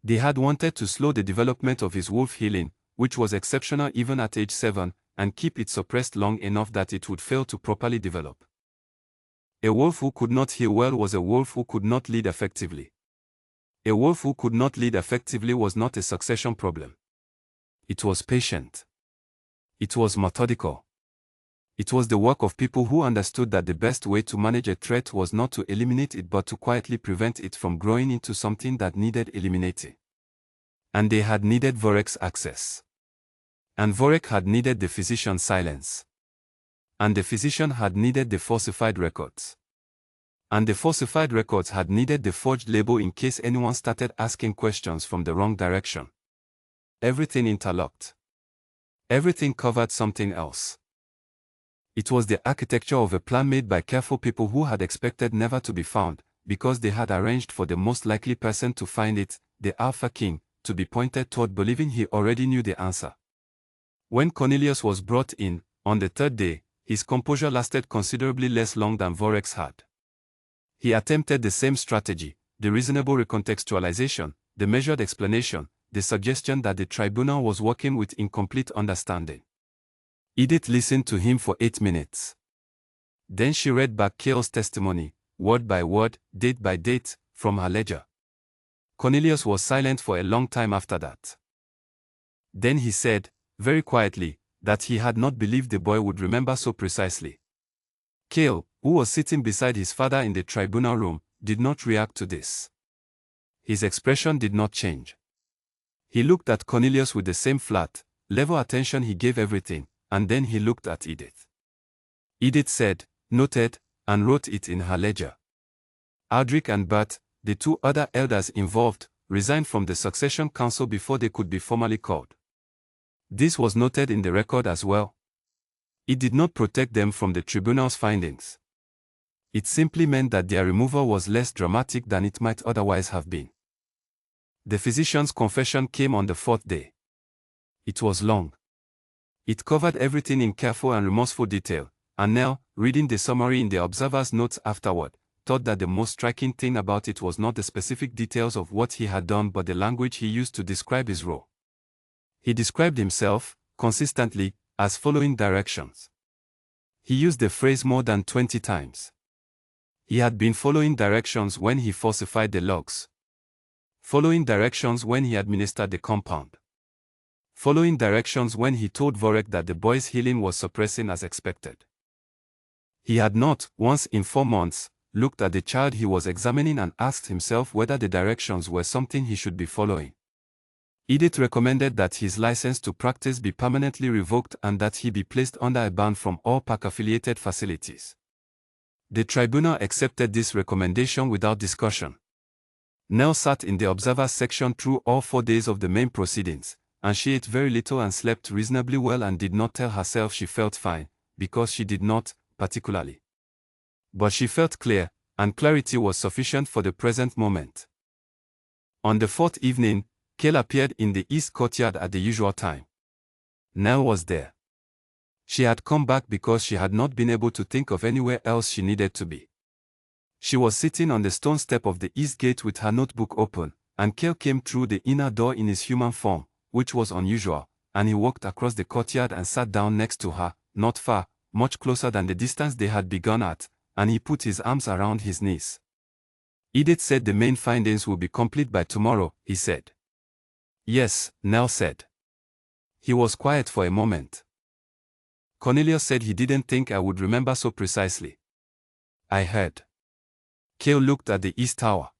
They had wanted to slow the development of his wolf healing, which was exceptional even at age 7, and keep it suppressed long enough that it would fail to properly develop. A wolf who could not heal well was a wolf who could not lead effectively. A wolf who could not lead effectively was not a succession problem. It was patient. It was methodical. It was the work of people who understood that the best way to manage a threat was not to eliminate it but to quietly prevent it from growing into something that needed eliminating. And they had needed Vorek's access. And Vorek had needed the physician's silence. And the physician had needed the falsified records. And the falsified records had needed the forged label in case anyone started asking questions from the wrong direction. Everything interlocked. Everything covered something else. It was the architecture of a plan made by careful people who had expected never to be found, because they had arranged for the most likely person to find it, the Alpha King, to be pointed toward believing he already knew the answer. When Cornelius was brought in, on the third day, his composure lasted considerably less long than Vorek's had. He attempted the same strategy, the reasonable recontextualization, the measured explanation, the suggestion that the tribunal was working with incomplete understanding. Edith listened to him for 8 minutes. Then she read back Cale's testimony, word by word, date by date, from her ledger. Cornelius was silent for a long time after that. Then he said, very quietly, that he had not believed the boy would remember so precisely. Cale, who was sitting beside his father in the tribunal room, did not react to this. His expression did not change. He looked at Cornelius with the same flat, level attention he gave everything, and then he looked at Edith. Edith said, noted, and wrote it in her ledger. Aldrich and Bert, the two other elders involved, resigned from the succession council before they could be formally called. This was noted in the record as well. It did not protect them from the tribunal's findings. It simply meant that their removal was less dramatic than it might otherwise have been. The physician's confession came on the 4th day. It was long. It covered everything in careful and remorseful detail, and Nell, reading the summary in the observer's notes afterward, thought that the most striking thing about it was not the specific details of what he had done but the language he used to describe his role. He described himself, consistently, as following directions. He used the phrase more than 20 times. He had been following directions when he falsified the logs. Following directions when he administered the compound. Following directions when he told Vorek that the boy's healing was suppressing as expected. He had not, once in 4 months, looked at the child he was examining and asked himself whether the directions were something he should be following. Edith recommended that his license to practice be permanently revoked and that he be placed under a ban from all park-affiliated facilities. The tribunal accepted this recommendation without discussion. Nell sat in the observer's section through all 4 days of the main proceedings, and she ate very little and slept reasonably well and did not tell herself she felt fine, because she did not, particularly. But she felt clear, and clarity was sufficient for the present moment. On the 4th evening, Cale appeared in the east courtyard at the usual time. Nell was there. She had come back because she had not been able to think of anywhere else she needed to be. She was sitting on the stone step of the east gate with her notebook open, and Cale came through the inner door in his human form, which was unusual, and he walked across the courtyard and sat down next to her, not far, much closer than the distance they had begun at, and he put his arms around his knees. Edith said the main findings will be complete by tomorrow, he said. Yes, Nell said. He was quiet for a moment. Cornelius said he didn't think I would remember so precisely. I heard. Cale looked at the east tower.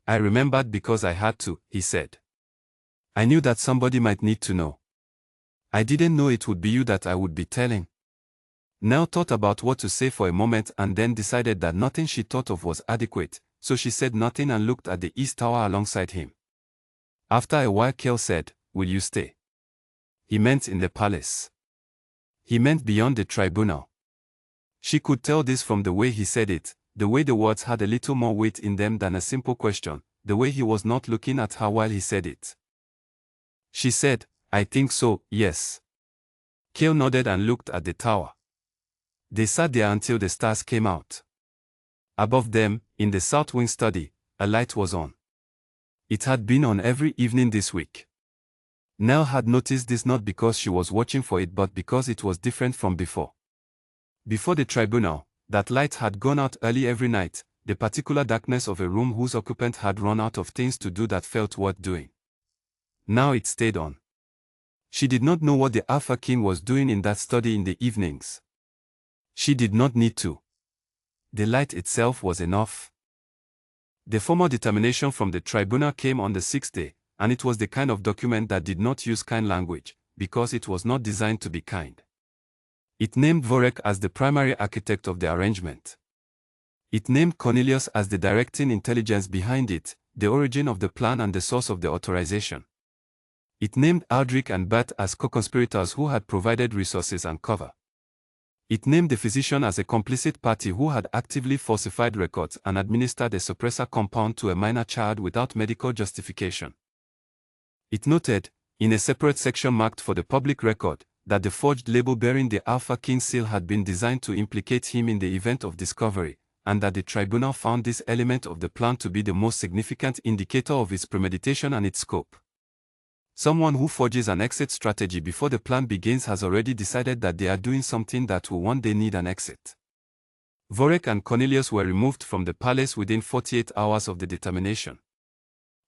I remembered because I had to, he said. I knew that somebody might need to know. I didn't know it would be you that I would be telling. Nell thought about what to say for a moment and then decided that nothing she thought of was adequate, so she said nothing and looked at the east tower alongside him. After a while Cale said, will you stay? He meant in the palace. He meant beyond the tribunal. She could tell this from the way he said it, the way the words had a little more weight in them than a simple question, the way he was not looking at her while he said it. She said, I think so, yes. Cale nodded and looked at the tower. They sat there until the stars came out. Above them, in the south wing study, a light was on. It had been on every evening this week. Nell had noticed this not because she was watching for it but because it was different from before. Before the tribunal, that light had gone out early every night, the particular darkness of a room whose occupant had run out of things to do that felt worth doing. Now it stayed on. She did not know what the Alpha King was doing in that study in the evenings. She did not need to. The light itself was enough. The formal determination from the tribunal came on the 6th day, and it was the kind of document that did not use kind language, because it was not designed to be kind. It named Vorek as the primary architect of the arrangement. It named Cornelius as the directing intelligence behind it, the origin of the plan and the source of the authorization. It named Aldrich and Bert as co-conspirators who had provided resources and cover. It named the physician as a complicit party who had actively falsified records and administered a suppressor compound to a minor child without medical justification. It noted, in a separate section marked for the public record, that the forged label bearing the Alpha King seal had been designed to implicate him in the event of discovery, and that the tribunal found this element of the plan to be the most significant indicator of its premeditation and its scope. Someone who forges an exit strategy before the plan begins has already decided that they are doing something that will one day need an exit. Vorek and Cornelius were removed from the palace within 48 hours of the determination.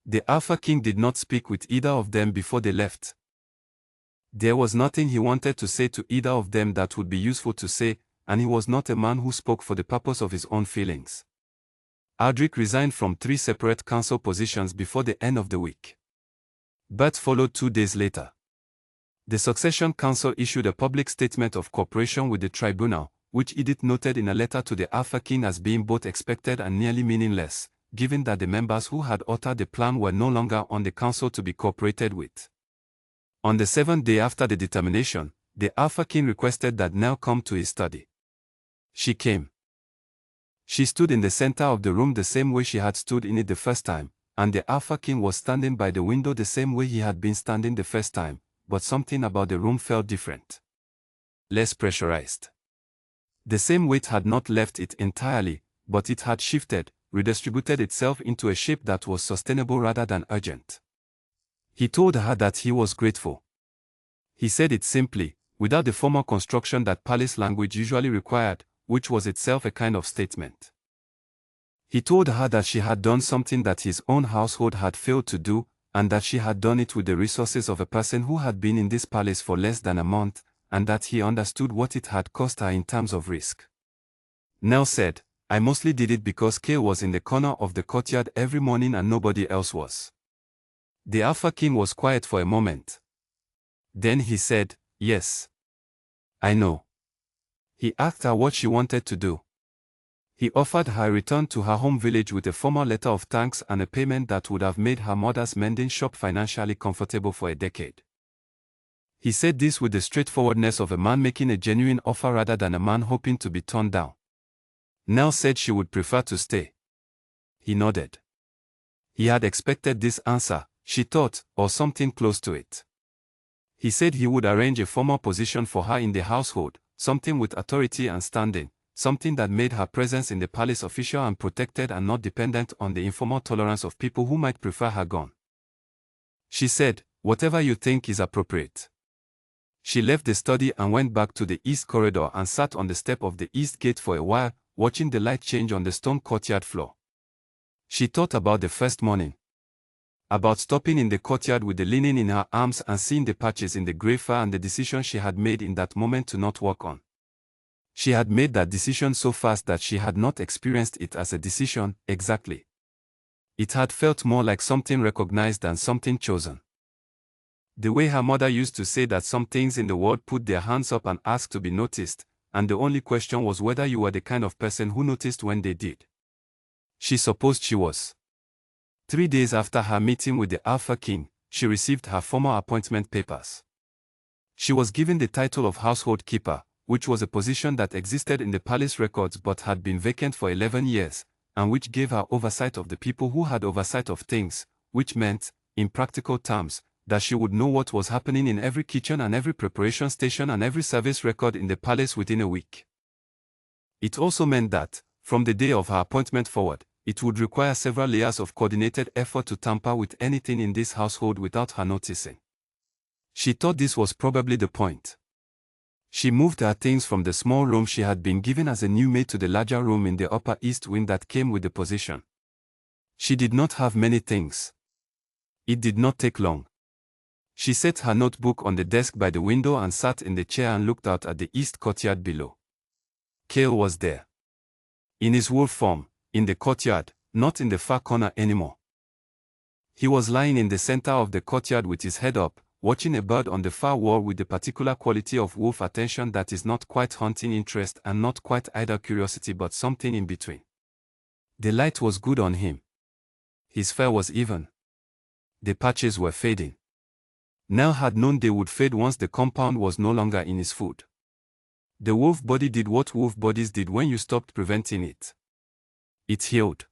The Alpha King did not speak with either of them before they left. There was nothing he wanted to say to either of them that would be useful to say, and he was not a man who spoke for the purpose of his own feelings. Aldrich resigned from 3 separate council positions before the end of the week. Bert followed 2 days later. The Succession Council issued a public statement of cooperation with the tribunal, which Edith noted in a letter to the Alpha King as being both expected and nearly meaningless, given that the members who had authored the plan were no longer on the council to be cooperated with. On the 7th day after the determination, the Alpha King requested that Nell come to his study. She came. She stood in the center of the room the same way she had stood in it the first time, and the Alpha King was standing by the window the same way he had been standing the first time, but something about the room felt different. Less pressurized. The same weight had not left it entirely, but it had shifted, redistributed itself into a shape that was sustainable rather than urgent. He told her that he was grateful. He said it simply, without the formal construction that palace language usually required, which was itself a kind of statement. He told her that she had done something that his own household had failed to do, and that she had done it with the resources of a person who had been in this palace for less than a month, and that he understood what it had cost her in terms of risk. Nell said, "I mostly did it because Kay was in the corner of the courtyard every morning and nobody else was." The Alpha King was quiet for a moment. Then he said, "Yes. I know." He asked her what she wanted to do. He offered her a return to her home village with a formal letter of thanks and a payment that would have made her mother's mending shop financially comfortable for a decade. He said this with the straightforwardness of a man making a genuine offer rather than a man hoping to be turned down. Nell said she would prefer to stay. He nodded. He had expected this answer, she thought, or something close to it. He said he would arrange a formal position for her in the household, something with authority and standing, something that made her presence in the palace official and protected and not dependent on the informal tolerance of people who might prefer her gone. She said, "Whatever you think is appropriate." She left the study and went back to the east corridor and sat on the step of the east gate for a while, watching the light change on the stone courtyard floor. She thought about the first morning. About stopping in the courtyard with the linen in her arms and seeing the patches in the grey fur and the decision she had made in that moment to not walk on. She had made that decision so fast that she had not experienced it as a decision, exactly. It had felt more like something recognized than something chosen. The way her mother used to say that some things in the world put their hands up and asked to be noticed, and the only question was whether you were the kind of person who noticed when they did. She supposed she was. 3 days after her meeting with the Alpha King, she received her formal appointment papers. She was given the title of household keeper, which was a position that existed in the palace records but had been vacant for 11 years, and which gave her oversight of the people who had oversight of things, which meant, in practical terms, that she would know what was happening in every kitchen and every preparation station and every service record in the palace within a week. It also meant that, from the day of her appointment forward, it would require several layers of coordinated effort to tamper with anything in this household without her noticing. She thought this was probably the point. She moved her things from the small room she had been given as a new maid to the larger room in the upper east wing that came with the position. She did not have many things. It did not take long. She set her notebook on the desk by the window and sat in the chair and looked out at the east courtyard below. Cale was there. In his wolf form, in the courtyard, not in the far corner anymore. He was lying in the center of the courtyard with his head up, watching a bird on the far wall with the particular quality of wolf attention that is not quite hunting interest and not quite idle curiosity but something in between. The light was good on him. His fur was even. The patches were fading. Nell had known they would fade once the compound was no longer in his food. The wolf body did what wolf bodies did when you stopped preventing it. It healed.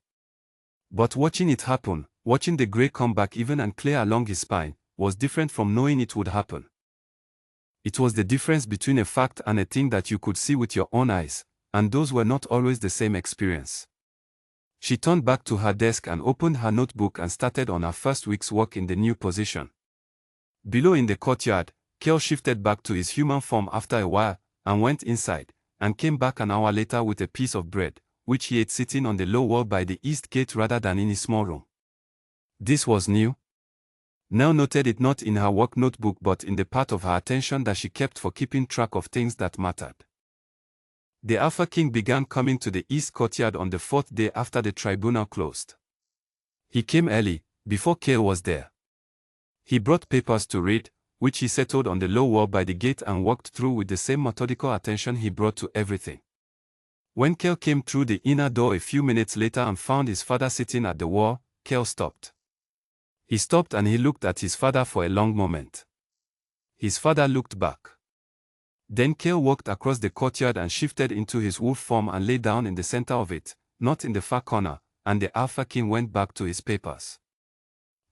But watching it happen, watching the gray come back even and clear along his spine, was different from knowing it would happen. It was the difference between a fact and a thing that you could see with your own eyes, and those were not always the same experience. She turned back to her desk and opened her notebook and started on her first week's work in the new position. Below in the courtyard, Cale shifted back to his human form after a while, and went inside, and came back an hour later with a piece of bread, which he ate sitting on the low wall by the east gate rather than in his small room. This was new. Nell noted it not in her work notebook but in the part of her attention that she kept for keeping track of things that mattered. The Alpha King began coming to the east courtyard on the fourth day after the tribunal closed. He came early, before Cale was there. He brought papers to read, which he settled on the low wall by the gate and walked through with the same methodical attention he brought to everything. When Cale came through the inner door a few minutes later and found his father sitting at the wall, Cale stopped. He stopped and he looked at his father for a long moment. His father looked back. Then Cale walked across the courtyard and shifted into his wolf form and lay down in the center of it, not in the far corner, and the Alpha King went back to his papers.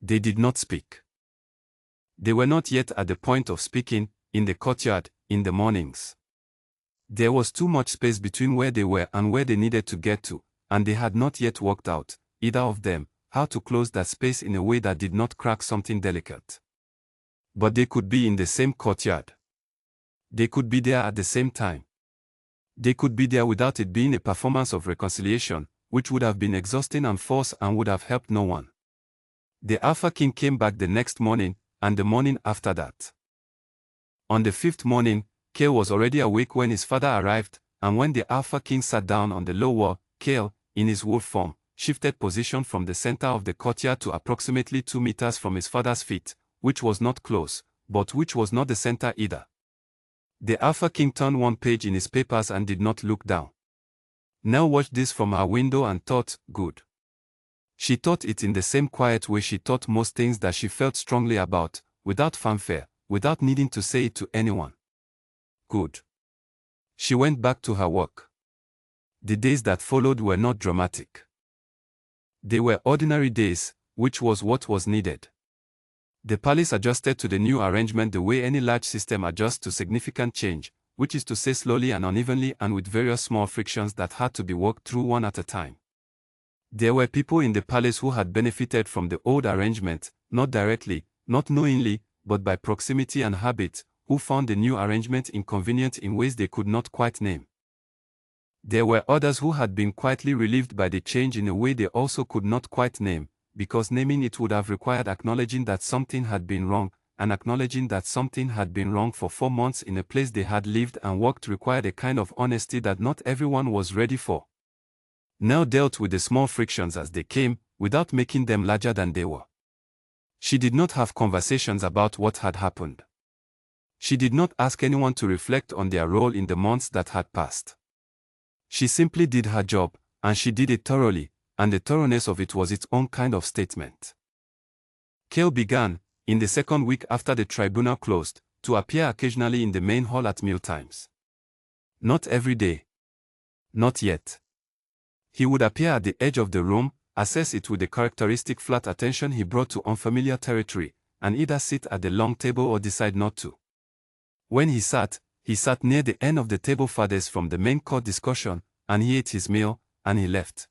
They did not speak. They were not yet at the point of speaking, in the courtyard, in the mornings. There was too much space between where they were and where they needed to get to, and they had not yet worked out, either of them, how to close that space in a way that did not crack something delicate. But they could be in the same courtyard. They could be there at the same time. They could be there without it being a performance of reconciliation, which would have been exhausting and forced and would have helped no one. The Alpha King came back the next morning, and the morning after that. On the fifth morning, Cale was already awake when his father arrived, and when the Alpha King sat down on the low wall, Cale, in his wolf form, shifted position from the center of the courtyard to approximately 2 meters from his father's feet, which was not close, but which was not the center either. The Alpha King turned one page in his papers and did not look down. Nell watched this from her window and thought, good. She thought it in the same quiet way she thought most things that she felt strongly about, without fanfare, without needing to say it to anyone. Good. She went back to her work. The days that followed were not dramatic. They were ordinary days, which was what was needed. The palace adjusted to the new arrangement the way any large system adjusts to significant change, which is to say slowly and unevenly and with various small frictions that had to be worked through one at a time. There were people in the palace who had benefited from the old arrangement, not directly, not knowingly, but by proximity and habit, who found the new arrangement inconvenient in ways they could not quite name. There were others who had been quietly relieved by the change in a way they also could not quite name, because naming it would have required acknowledging that something had been wrong, and acknowledging that something had been wrong for 4 months in a place they had lived and worked required a kind of honesty that not everyone was ready for. Nell dealt with the small frictions as they came, without making them larger than they were. She did not have conversations about what had happened. She did not ask anyone to reflect on their role in the months that had passed. She simply did her job, and she did it thoroughly, and the thoroughness of it was its own kind of statement. Cale began, in the second week after the tribunal closed, to appear occasionally in the main hall at mealtimes. Not every day. Not yet. He would appear at the edge of the room, assess it with the characteristic flat attention he brought to unfamiliar territory, and either sit at the long table or decide not to. When he sat near the end of the table farthest from the main court discussion, and he ate his meal, and he left.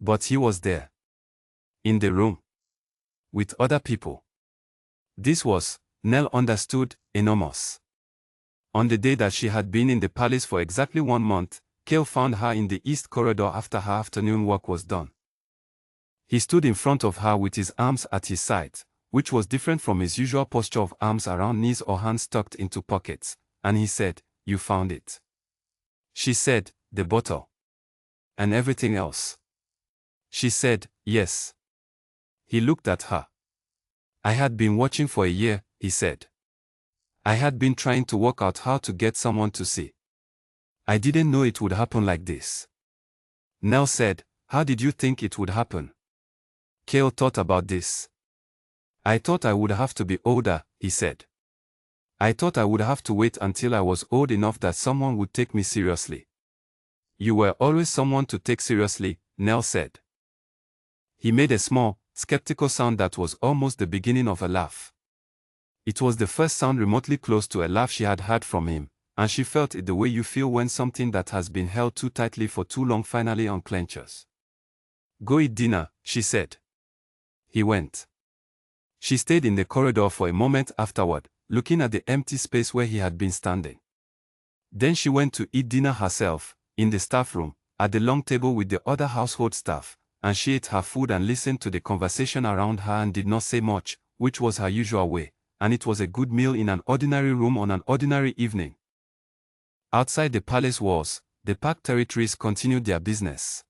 But he was there. In the room. With other people. This was, Nell understood, enormous. On the day that she had been in the palace for exactly 1 month, Cale found her in the east corridor after her afternoon work was done. He stood in front of her with his arms at his sides, which was different from his usual posture of arms around knees or hands tucked into pockets, and he said, "You found it." She said, "The bottle. And everything else." She said, "Yes." He looked at her. "I had been watching for a year," he said. "I had been trying to work out how to get someone to see. I didn't know it would happen like this." Nell said, "How did you think it would happen?" Cale thought about this. "I thought I would have to be older," he said. "I thought I would have to wait until I was old enough that someone would take me seriously." "You were always someone to take seriously," Nell said. He made a small, skeptical sound that was almost the beginning of a laugh. It was the first sound remotely close to a laugh she had heard from him, and she felt it the way you feel when something that has been held too tightly for too long finally unclenches. "Go eat dinner," she said. He went. She stayed in the corridor for a moment afterward, looking at the empty space where he had been standing. Then she went to eat dinner herself, in the staff room, at the long table with the other household staff, and she ate her food and listened to the conversation around her and did not say much, which was her usual way, and it was a good meal in an ordinary room on an ordinary evening. Outside the palace walls, the Park territories continued their business.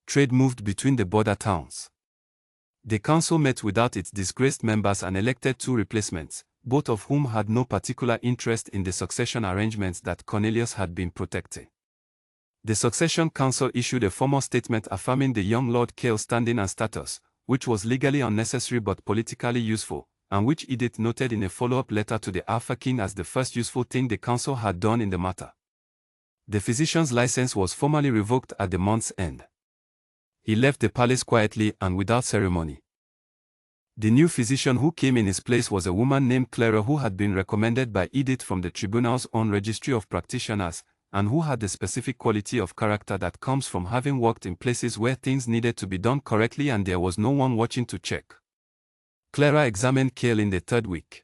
Trade moved between the border towns. The council met without its disgraced members and elected 2 replacements, both of whom had no particular interest in the succession arrangements that Cornelius had been protecting. The Succession Council issued a formal statement affirming the young Lord Cale's standing and status, which was legally unnecessary but politically useful, and which Edith noted in a follow-up letter to the Alpha King as the first useful thing the council had done in the matter. The physician's license was formally revoked at the month's end. He left the palace quietly and without ceremony. The new physician who came in his place was a woman named Clara who had been recommended by Edith from the tribunal's own registry of practitioners, and who had the specific quality of character that comes from having worked in places where things needed to be done correctly and there was no one watching to check. Clara examined Cale in the 3rd week.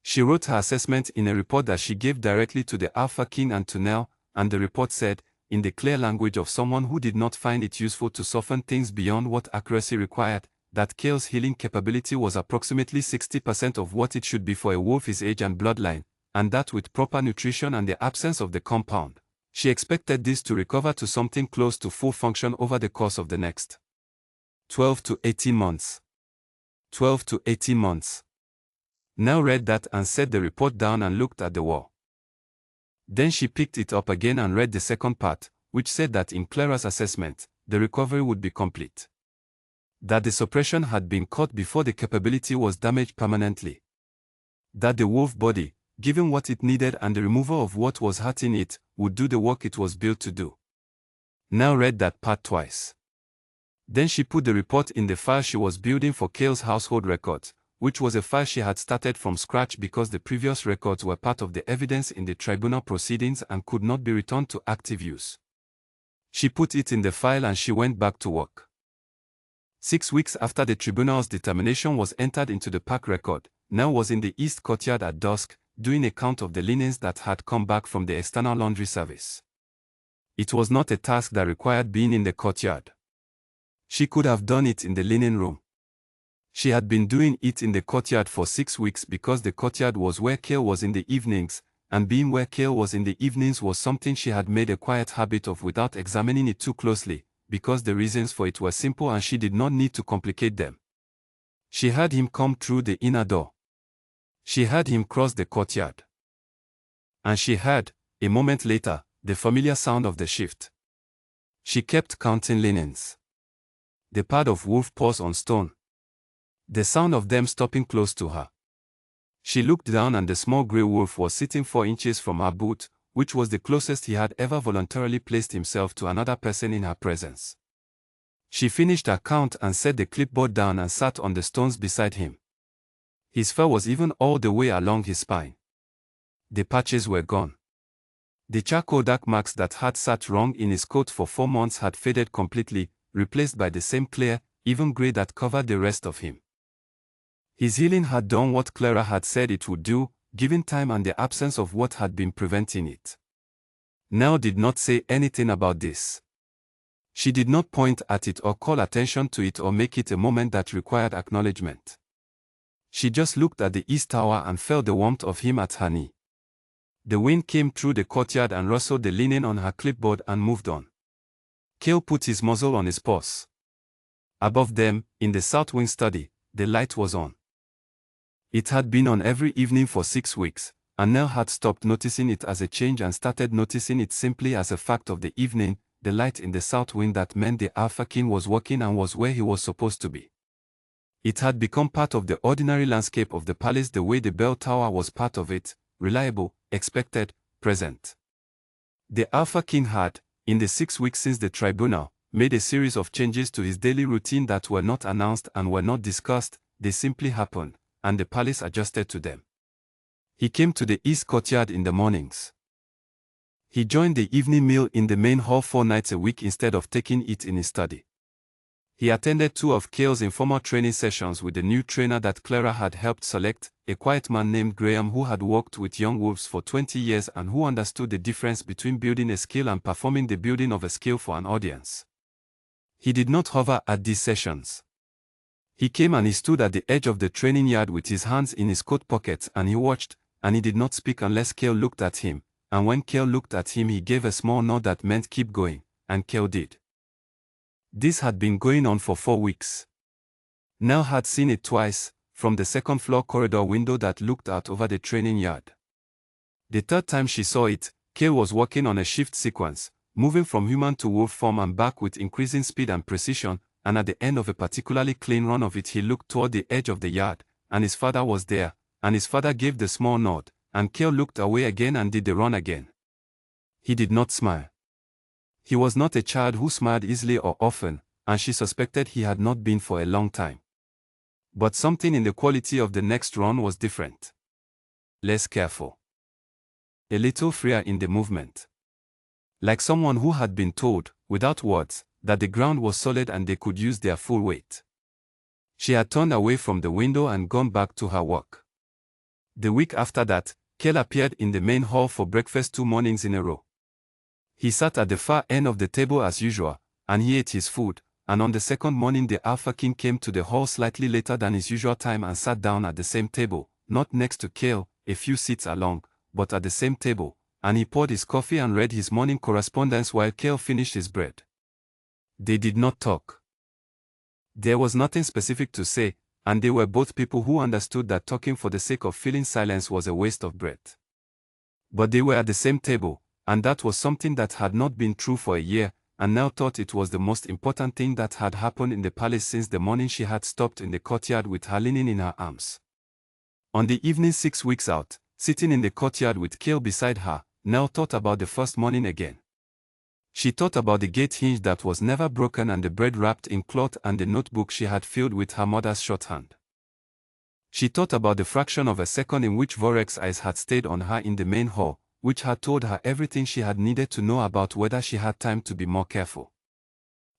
She wrote her assessment in a report that she gave directly to the Alpha King and to Nell, and the report said, in the clear language of someone who did not find it useful to soften things beyond what accuracy required, that Cale's healing capability was approximately 60% of what it should be for a wolf his age and bloodline, and that with proper nutrition and the absence of the compound, she expected this to recover to something close to full function over the course of the next 12 to 18 months. 12 to 18 months. Nell read that and set the report down and looked at the wall. Then she picked it up again and read the second part, which said that in Clara's assessment, the recovery would be complete. That the suppression had been cut before the capability was damaged permanently. That the wolf body, given what it needed and the removal of what was hurting it, would do the work it was built to do. Nell read that part twice. Then she put the report in the file she was building for Cale's household records, which was a file she had started from scratch because the previous records were part of the evidence in the tribunal proceedings and could not be returned to active use. She put it in the file and she went back to work. 6 weeks after the tribunal's determination was entered into the Park record, Nell was in the East Courtyard at dusk, doing a count of the linens that had come back from the external laundry service. It was not a task that required being in the courtyard. She could have done it in the linen room. She had been doing it in the courtyard for 6 weeks because the courtyard was where Cale was in the evenings, and being where Cale was in the evenings was something she had made a quiet habit of without examining it too closely, because the reasons for it were simple and she did not need to complicate them. She heard him come through the inner door. She heard him cross the courtyard. And she heard, a moment later, the familiar sound of the shift. She kept counting linens. The pad of wolf paws on stone. The sound of them stopping close to her. She looked down and the small grey wolf was sitting 4 inches from her boot, which was the closest he had ever voluntarily placed himself to another person in her presence. She finished her count and set the clipboard down and sat on the stones beside him. His fur was even all the way along his spine. The patches were gone. The charcoal dark marks that had sat wrong in his coat for 4 months had faded completely, replaced by the same clear, even gray that covered the rest of him. His healing had done what Clara had said it would do, given time and the absence of what had been preventing it. Nell did not say anything about this. She did not point at it or call attention to it or make it a moment that required acknowledgement. She just looked at the east tower and felt the warmth of him at her knee. The wind came through the courtyard and rustled the linen on her clipboard and moved on. Cale put his muzzle on his paws. Above them, in the south wing study, the light was on. It had been on every evening for 6 weeks, and Nell had stopped noticing it as a change and started noticing it simply as a fact of the evening, the light in the south wing that meant the Alpha King was working and was where he was supposed to be. It had become part of the ordinary landscape of the palace the way the bell tower was part of it, reliable, expected, present. The Alpha King had, in the 6 weeks since the tribunal, made a series of changes to his daily routine that were not announced and were not discussed, they simply happened, and the palace adjusted to them. He came to the east courtyard in the mornings. He joined the evening meal in the main hall 4 nights a week instead of taking it in his study. He attended 2 of Cale's informal training sessions with the new trainer that Clara had helped select, a quiet man named Graham who had worked with young wolves for 20 years and who understood the difference between building a skill and performing the building of a skill for an audience. He did not hover at these sessions. He came and he stood at the edge of the training yard with his hands in his coat pockets and he watched, and he did not speak unless Cale looked at him, and when Cale looked at him he gave a small nod that meant keep going, and Cale did. This had been going on for 4 weeks. Nell had seen it twice, from the second-floor corridor window that looked out over the training yard. The third time she saw it, Cale was working on a shift sequence, moving from human to wolf form and back with increasing speed and precision, and at the end of a particularly clean run of it he looked toward the edge of the yard, and his father was there, and his father gave the small nod, and Cale looked away again and did the run again. He did not smile. He was not a child who smiled easily or often, and she suspected he had not been for a long time. But something in the quality of the next run was different. Less careful. A little freer in the movement. Like someone who had been told, without words, that the ground was solid and they could use their full weight. She had turned away from the window and gone back to her work. The week after that, Cale appeared in the main hall for breakfast 2 mornings in a row. He sat at the far end of the table as usual, and he ate his food, and on the second morning the Alpha King came to the hall slightly later than his usual time and sat down at the same table, not next to Cale, a few seats along, but at the same table, and he poured his coffee and read his morning correspondence while Cale finished his bread. They did not talk. There was nothing specific to say, and they were both people who understood that talking for the sake of filling silence was a waste of breath. But they were at the same table, and that was something that had not been true for a year, and Nell thought it was the most important thing that had happened in the palace since the morning she had stopped in the courtyard with her linen in her arms. On the evening 6 weeks out, sitting in the courtyard with Cale beside her, Nell thought about the first morning again. She thought about the gate hinge that was never broken and the bread wrapped in cloth and the notebook she had filled with her mother's shorthand. She thought about the fraction of a second in which Vorek's eyes had stayed on her in the main hall, which had told her everything she had needed to know about whether she had time to be more careful.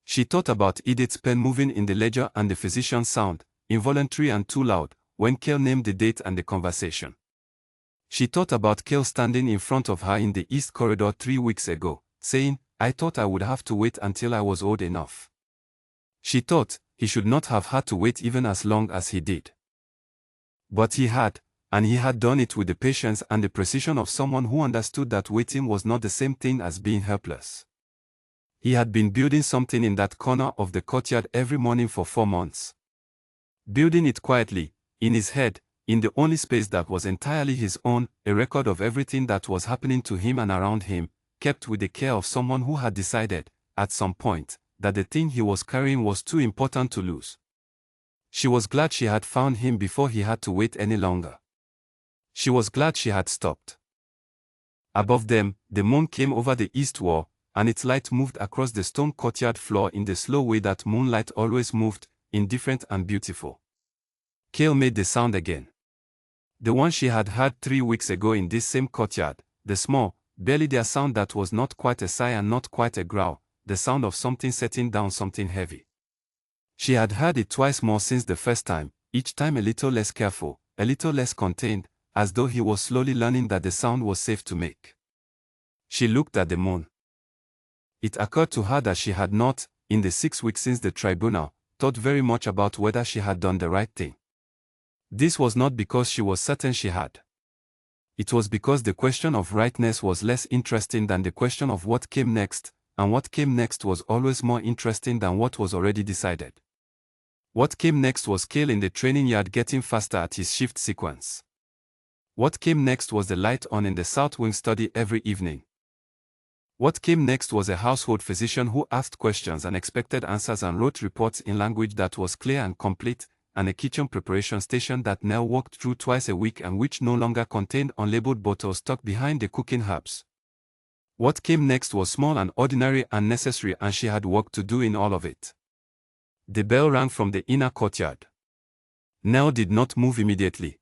She thought about Edith's pen moving in the ledger and the physician's sound, involuntary and too loud, when Cale named the date and the conversation. She thought about Cale standing in front of her in the east corridor 3 weeks ago, saying, "I thought I would have to wait until I was old enough." She thought he should not have had to wait even as long as he did. But he had, and he had done it with the patience and the precision of someone who understood that waiting was not the same thing as being helpless. He had been building something in that corner of the courtyard every morning for 4 months. Building it quietly, in his head, in the only space that was entirely his own, a record of everything that was happening to him and around him, kept with the care of someone who had decided, at some point, that the thing he was carrying was too important to lose. She was glad she had found him before he had to wait any longer. She was glad she had stopped. Above them, the moon came over the east wall, and its light moved across the stone courtyard floor in the slow way that moonlight always moved, indifferent and beautiful. Cale made the sound again. The one she had heard 3 weeks ago in this same courtyard, the small, barely there sound that was not quite a sigh and not quite a growl, the sound of something setting down something heavy. She had heard it twice more since the first time, each time a little less careful, a little less contained, as though he was slowly learning that the sound was safe to make. She looked at the moon. It occurred to her that she had not, in the 6 weeks since the tribunal, thought very much about whether she had done the right thing. This was not because she was certain she had. It was because the question of rightness was less interesting than the question of what came next, and what came next was always more interesting than what was already decided. What came next was Cale in the training yard getting faster at his shift sequence. What came next was the light on in the South Wing study every evening. What came next was a household physician who asked questions and expected answers and wrote reports in language that was clear and complete, and a kitchen preparation station that Nell walked through twice a week and which no longer contained unlabeled bottles tucked behind the cooking herbs. What came next was small and ordinary and necessary, and she had work to do in all of it. The bell rang from the inner courtyard. Nell did not move immediately.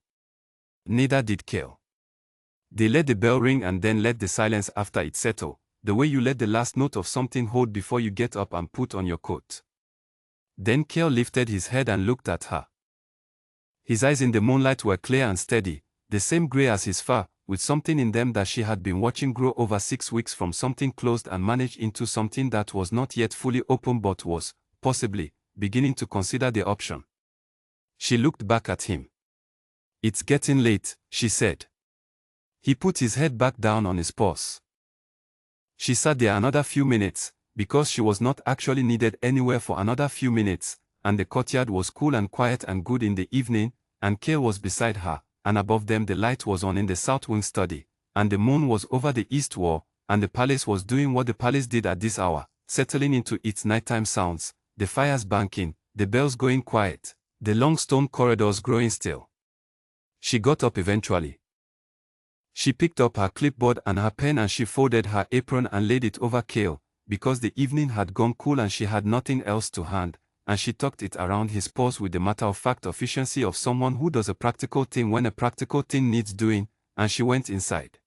Neither did Cale. They let the bell ring and then let the silence after it settle, the way you let the last note of something hold before you get up and put on your coat. Then Cale lifted his head and looked at her. His eyes in the moonlight were clear and steady, the same gray as his fur, with something in them that she had been watching grow over 6 weeks from something closed and managed into something that was not yet fully open but was, possibly, beginning to consider the option. She looked back at him. "It's getting late," she said. He put his head back down on his paws. She sat there another few minutes, because she was not actually needed anywhere for another few minutes, and the courtyard was cool and quiet and good in the evening, and Cale was beside her, and above them the light was on in the South Wing study, and the moon was over the east wall, and the palace was doing what the palace did at this hour, settling into its nighttime sounds, the fires banking, the bells going quiet, the long stone corridors growing still. She got up eventually. She picked up her clipboard and her pen and she folded her apron and laid it over Cale, because the evening had gone cool and she had nothing else to hand, and she tucked it around his paws with the matter-of-fact efficiency of someone who does a practical thing when a practical thing needs doing, and she went inside.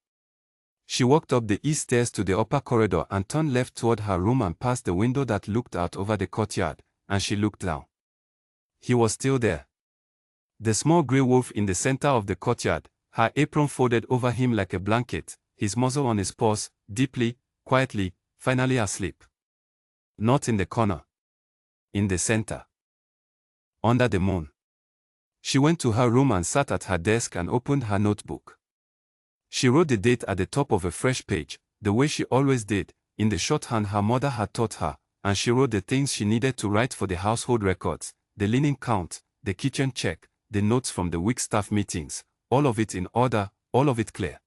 She walked up the east stairs to the upper corridor and turned left toward her room and past the window that looked out over the courtyard, and she looked down. He was still there. The small grey wolf in the center of the courtyard, her apron folded over him like a blanket, his muzzle on his paws, deeply, quietly, finally asleep. Not in the corner. In the center. Under the moon. She went to her room and sat at her desk and opened her notebook. She wrote the date at the top of a fresh page, the way she always did, in the shorthand her mother had taught her, and she wrote the things she needed to write for the household records, the linen count, the kitchen check, the notes from the week staff meetings, all of it in order, all of it clear.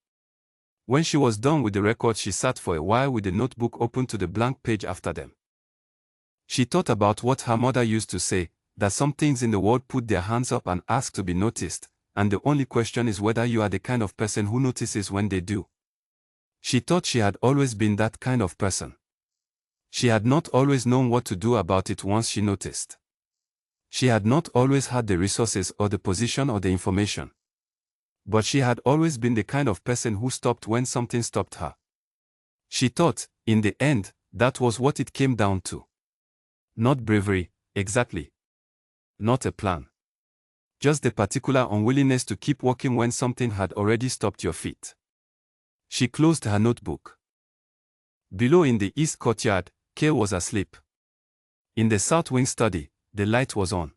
When she was done with the records, she sat for a while with the notebook open to the blank page after them. She thought about what her mother used to say, that some things in the world put their hands up and ask to be noticed, and the only question is whether you are the kind of person who notices when they do. She thought she had always been that kind of person. She had not always known what to do about it once she noticed. She had not always had the resources or the position or the information. But she had always been the kind of person who stopped when something stopped her. She thought, in the end, that was what it came down to. Not bravery, exactly. Not a plan. Just the particular unwillingness to keep walking when something had already stopped your feet. She closed her notebook. Below in the east courtyard, Cale was asleep. In the South Wing study, the light was on.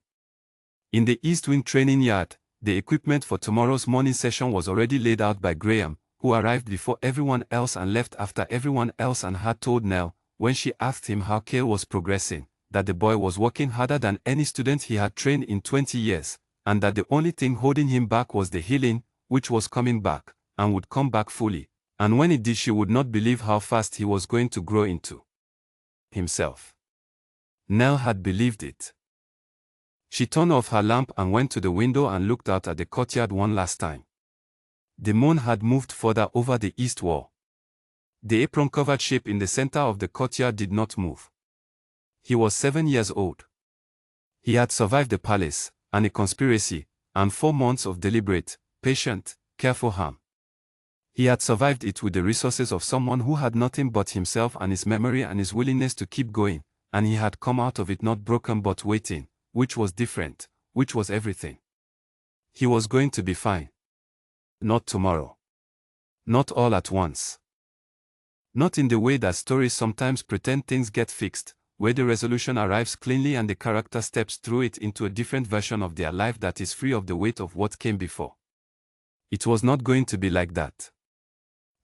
In the East Wing training yard, the equipment for tomorrow's morning session was already laid out by Graham, who arrived before everyone else and left after everyone else, and had told Nell, when she asked him how Cale was progressing, that the boy was working harder than any student he had trained in 20 years, and that the only thing holding him back was the healing, which was coming back, and would come back fully, and when it did she would not believe how fast he was going to grow into himself. Nell had believed it. She turned off her lamp and went to the window and looked out at the courtyard one last time. The moon had moved further over the east wall. The apron-covered shape in the center of the courtyard did not move. He was 7 years old. He had survived the palace, and a conspiracy, and 4 months of deliberate, patient, careful harm. He had survived it with the resources of someone who had nothing but himself and his memory and his willingness to keep going, and he had come out of it not broken but waiting, which was different, which was everything. He was going to be fine. Not tomorrow. Not all at once. Not in the way that stories sometimes pretend things get fixed, where the resolution arrives cleanly and the character steps through it into a different version of their life that is free of the weight of what came before. It was not going to be like that.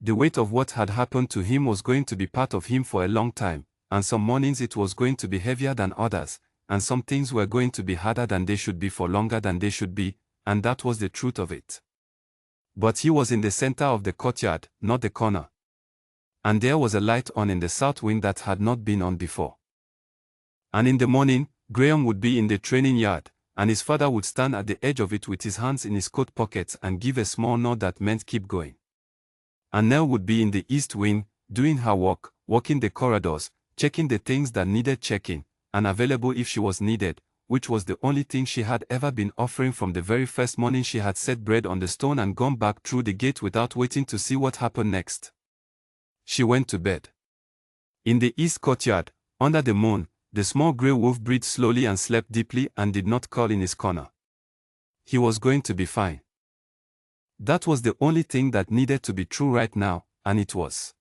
The weight of what had happened to him was going to be part of him for a long time, and some mornings it was going to be heavier than others, and some things were going to be harder than they should be for longer than they should be, and that was the truth of it. But he was in the center of the courtyard, not the corner. And there was a light on in the south wing that had not been on before. And in the morning, Graham would be in the training yard, and his father would stand at the edge of it with his hands in his coat pockets and give a small nod that meant keep going. And Nell would be in the east wing, doing her work, walking the corridors, checking the things that needed checking, and available if she was needed, which was the only thing she had ever been offering from the very first morning she had set bread on the stone and gone back through the gate without waiting to see what happened next. She went to bed. In the east courtyard, under the moon, the small grey wolf breathed slowly and slept deeply and did not curl in his corner. He was going to be fine. That was the only thing that needed to be true right now, and it was.